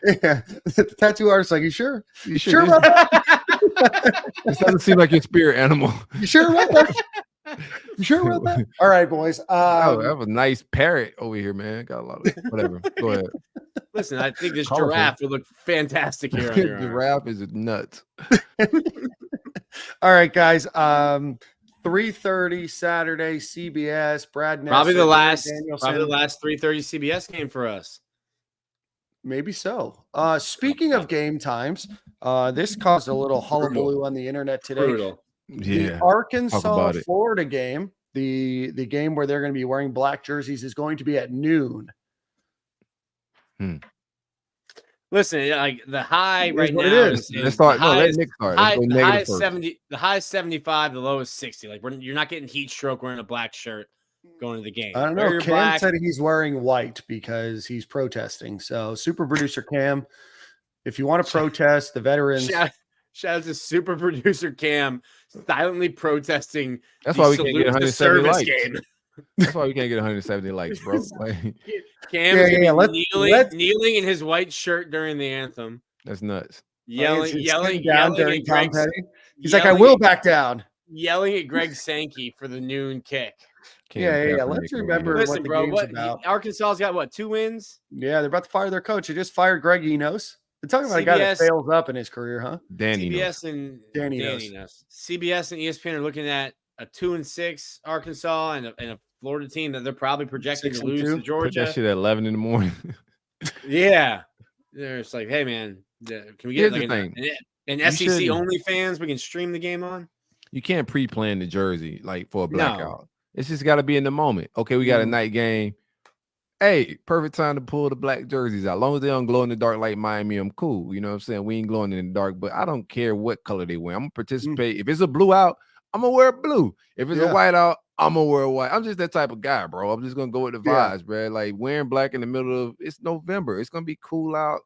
Yeah. The tattoo artist's like, you sure? You sure about that? This doesn't seem like your spirit animal. You sure about that? You sure about that? All right, boys. That was a nice parrot over here, man. Got a lot of whatever. Go ahead. Listen, I think this giraffe would look fantastic here on your arm. Giraffe is nuts. All right, guys. 3:30 Saturday, CBS. Brad Ness. Probably the last 3:30 CBS game for us. Maybe so. Speaking of game times, this caused a little hullabaloo on the internet today. Brutal. The Arkansas Florida game, the game where they're going to be wearing black jerseys, is going to be at noon. Listen, like the high right now is. Let's start. Let Nick start. The high is 70. The high is 75. The low is 60. Like you're not getting heat stroke wearing a black shirt going to the game. I don't know. Cam said he's wearing white because he's protesting. So, super producer Cam, if you want to protest, the veterans. Shout out to super producer Cam silently protesting. That's why we can't get 170 likes. That's why we can't get 170 likes, bro. Like, Cam is kneeling in his white shirt during the anthem. That's nuts. Yelling during Tom Petty. He's like, I will back down. Yelling at Greg Sankey for the noon kick. Yeah. Let's remember what the game's about. Arkansas's got 2 wins? Yeah, they're about to fire their coach. They just fired Greg Enos. They're talking about a guy that fails up in his career, huh? CBS and Danny knows. CBS and ESPN are looking at a 2-6 Arkansas and a Florida team that they're probably projecting to lose to Georgia. Put that shit at 11 in the morning. Yeah. They're just like, hey, man, can we get like an SEC only fans we can stream the game on? You can't pre-plan the jersey like for a blackout. No. It's just got to be in the moment. Okay, we got a night game. Hey, perfect time to pull the black jerseys out. As long as they don't glow in the dark like Miami, I'm cool. You know what I'm saying? We ain't glowing in the dark, but I don't care what color they wear. I'm going to participate. If it's a blue out, I'm going to wear blue. If it's a white out, I'm going to wear white. I'm just that type of guy, bro. I'm just going to go with the vibes, bro. Like wearing black in the middle of, it's November. It's going to be cool out.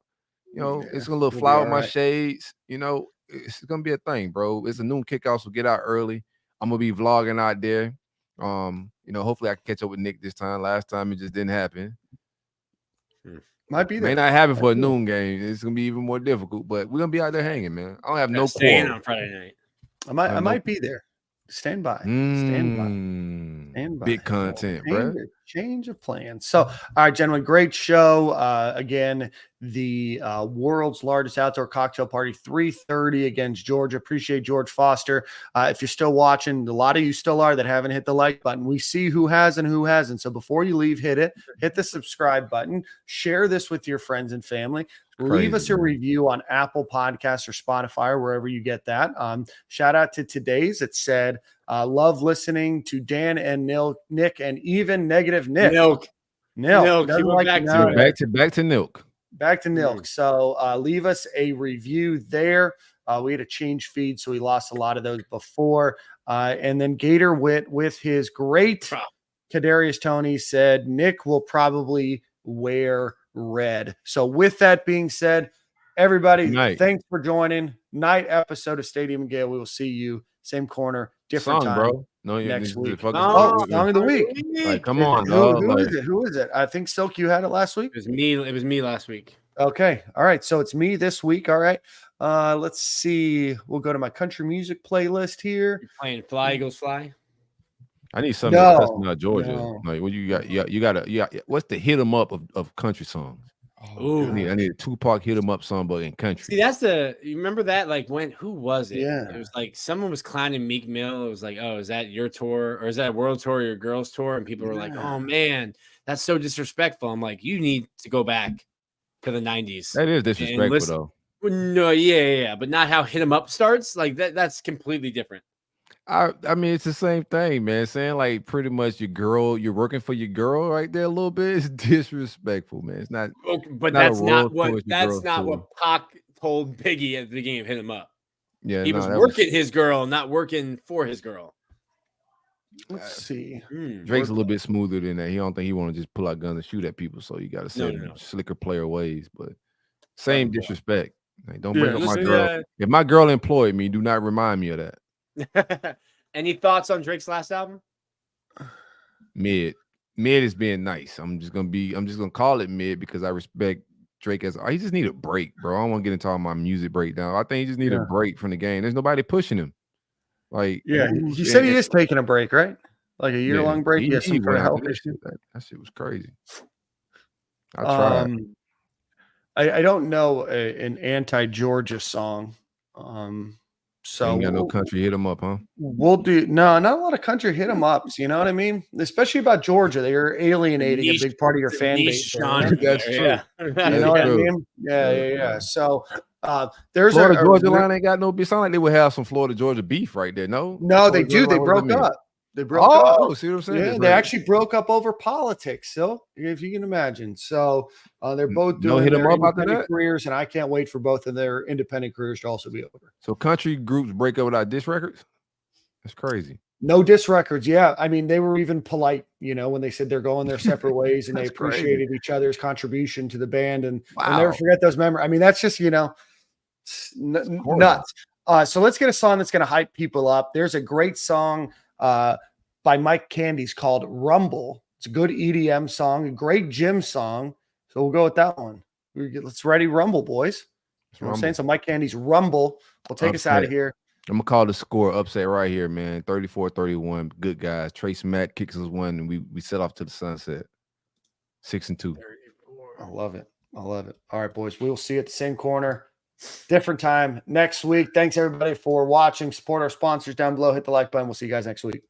You know, it's going to look fly with my shades. You know, it's going to be a thing, bro. It's a noon kickoff, so get out early. I'm going to be vlogging out there. You know, hopefully I can catch up with Nick this time. Last time it just didn't happen. Might be there. May not happen for a noon game. It's gonna be even more difficult, but we're gonna be out there hanging, man. I don't have no staying on Friday night. I might be there. Stand by. Stand by. Big content, bro. Change of plans. So, all right, gentlemen, great show. Again, the world's largest outdoor cocktail party, 3:30 against Georgia. Appreciate George Foster. If you're still watching, a lot of you still are that haven't hit the like button. We see who has and who hasn't. So before you leave, hit the subscribe button. Share this with your friends and family. Leave us a review on Apple Podcasts or Spotify or wherever you get that. Shout out to today's. It said, love listening to Dan and Nick and even negative Nick. Nilk. Like back to Nilk. Back to Nilk. So leave us a review there. We had to change feed, so we lost a lot of those before. And then Gator Witt with his great Kadarius Toney said Nick will probably wear red. So with that being said, everybody, thanks for joining. Night episode of Stadium and Gale. We will see you same corner, different time. Bro. No, next week. fucking Song of the week. Like, come on, Who dog. is it? Who is it? I think Silk, you had it last week. It was me. It was me last week. Okay. All right. So it's me this week. All right. Let's see. We'll go to my country music playlist here. You're playing Fly Eagles Fly. I need something No, to cuss out Georgia. no. Like, what you got? You got. What's the hit 'em up of country songs? Ooh. I need a Tupac hit 'em up song, but in country. See, you remember that? Like, who was it? Yeah. It was like someone was clowning Meek Mill. It was like, oh, is that your tour or is that World Tour or your girls tour? And people were like, oh man, that's so disrespectful. I'm like, you need to go back to the 90s. That is disrespectful, though. No, yeah, but not how Hit 'em Up starts. Like that's completely different. I mean, it's the same thing, man. Saying like pretty much you're working for your girl right there a little bit. It's disrespectful, man. It's not. Okay, but not that's a not world tour, what Pac told Biggie at the beginning of Hit 'em Up. Yeah, he was working his girl, not working for his girl. Let's see. Drake's a little bit smoother than that. He don't think he want to just pull out guns and shoot at people. So you got to say slicker player ways, but same disrespect. Like, don't bring up my girl. If my girl employed me, do not remind me of that. Any thoughts on Drake's last album? Mid is being nice. I'm just gonna call it mid because I respect Drake he just need a break, bro. I don't want to get into all my music breakdown. I think he just need a break from the game. There's nobody pushing him. Like, he said he is taking a break, right? Like a year-long break. He Yes, some kind of health issue. That shit was crazy. I tried. I don't know an anti-Georgia song. So ain't got no country hit 'em up, huh? We'll do not a lot of country hit 'em ups. You know what I mean? Especially about Georgia, they are alienating a big part of your fan base. That's true. Yeah. You know what I mean? Yeah. So there's Florida Georgia line ain't got no beef. Sound like they would have some Florida Georgia beef right there. No, they do. They broke up. They broke up. See what I'm saying? Yeah, they actually broke up over politics. So, if you can imagine, so they're both doing hit 'em their up after independent that? careers, and I can't wait for both of their independent careers to also be over. So country groups break up without diss records? That's crazy. No diss records. Yeah, I mean they were even polite, when they said they're going their separate ways, and they appreciated each other's contribution to the band, and I'll never forget those memories. I mean that's just nuts. So let's get a song that's going to hype people up. There's a great song by Mike Candy's called Rumble. It's a good EDM song, a great gym song. So we'll go with that one. Let's ready Rumble, boys. You know what I'm saying? So Mike Candy's Rumble will take us out of here. I'm going to call the score upset right here, man. 34-31. Good guys. Trace Matt kicks us one, and we set off to the sunset. 6-2. I love it. All right, boys. We will see you at the same corner. Different time next week. Thanks, everybody, for watching. Support our sponsors down below. Hit the like button. We'll see you guys next week.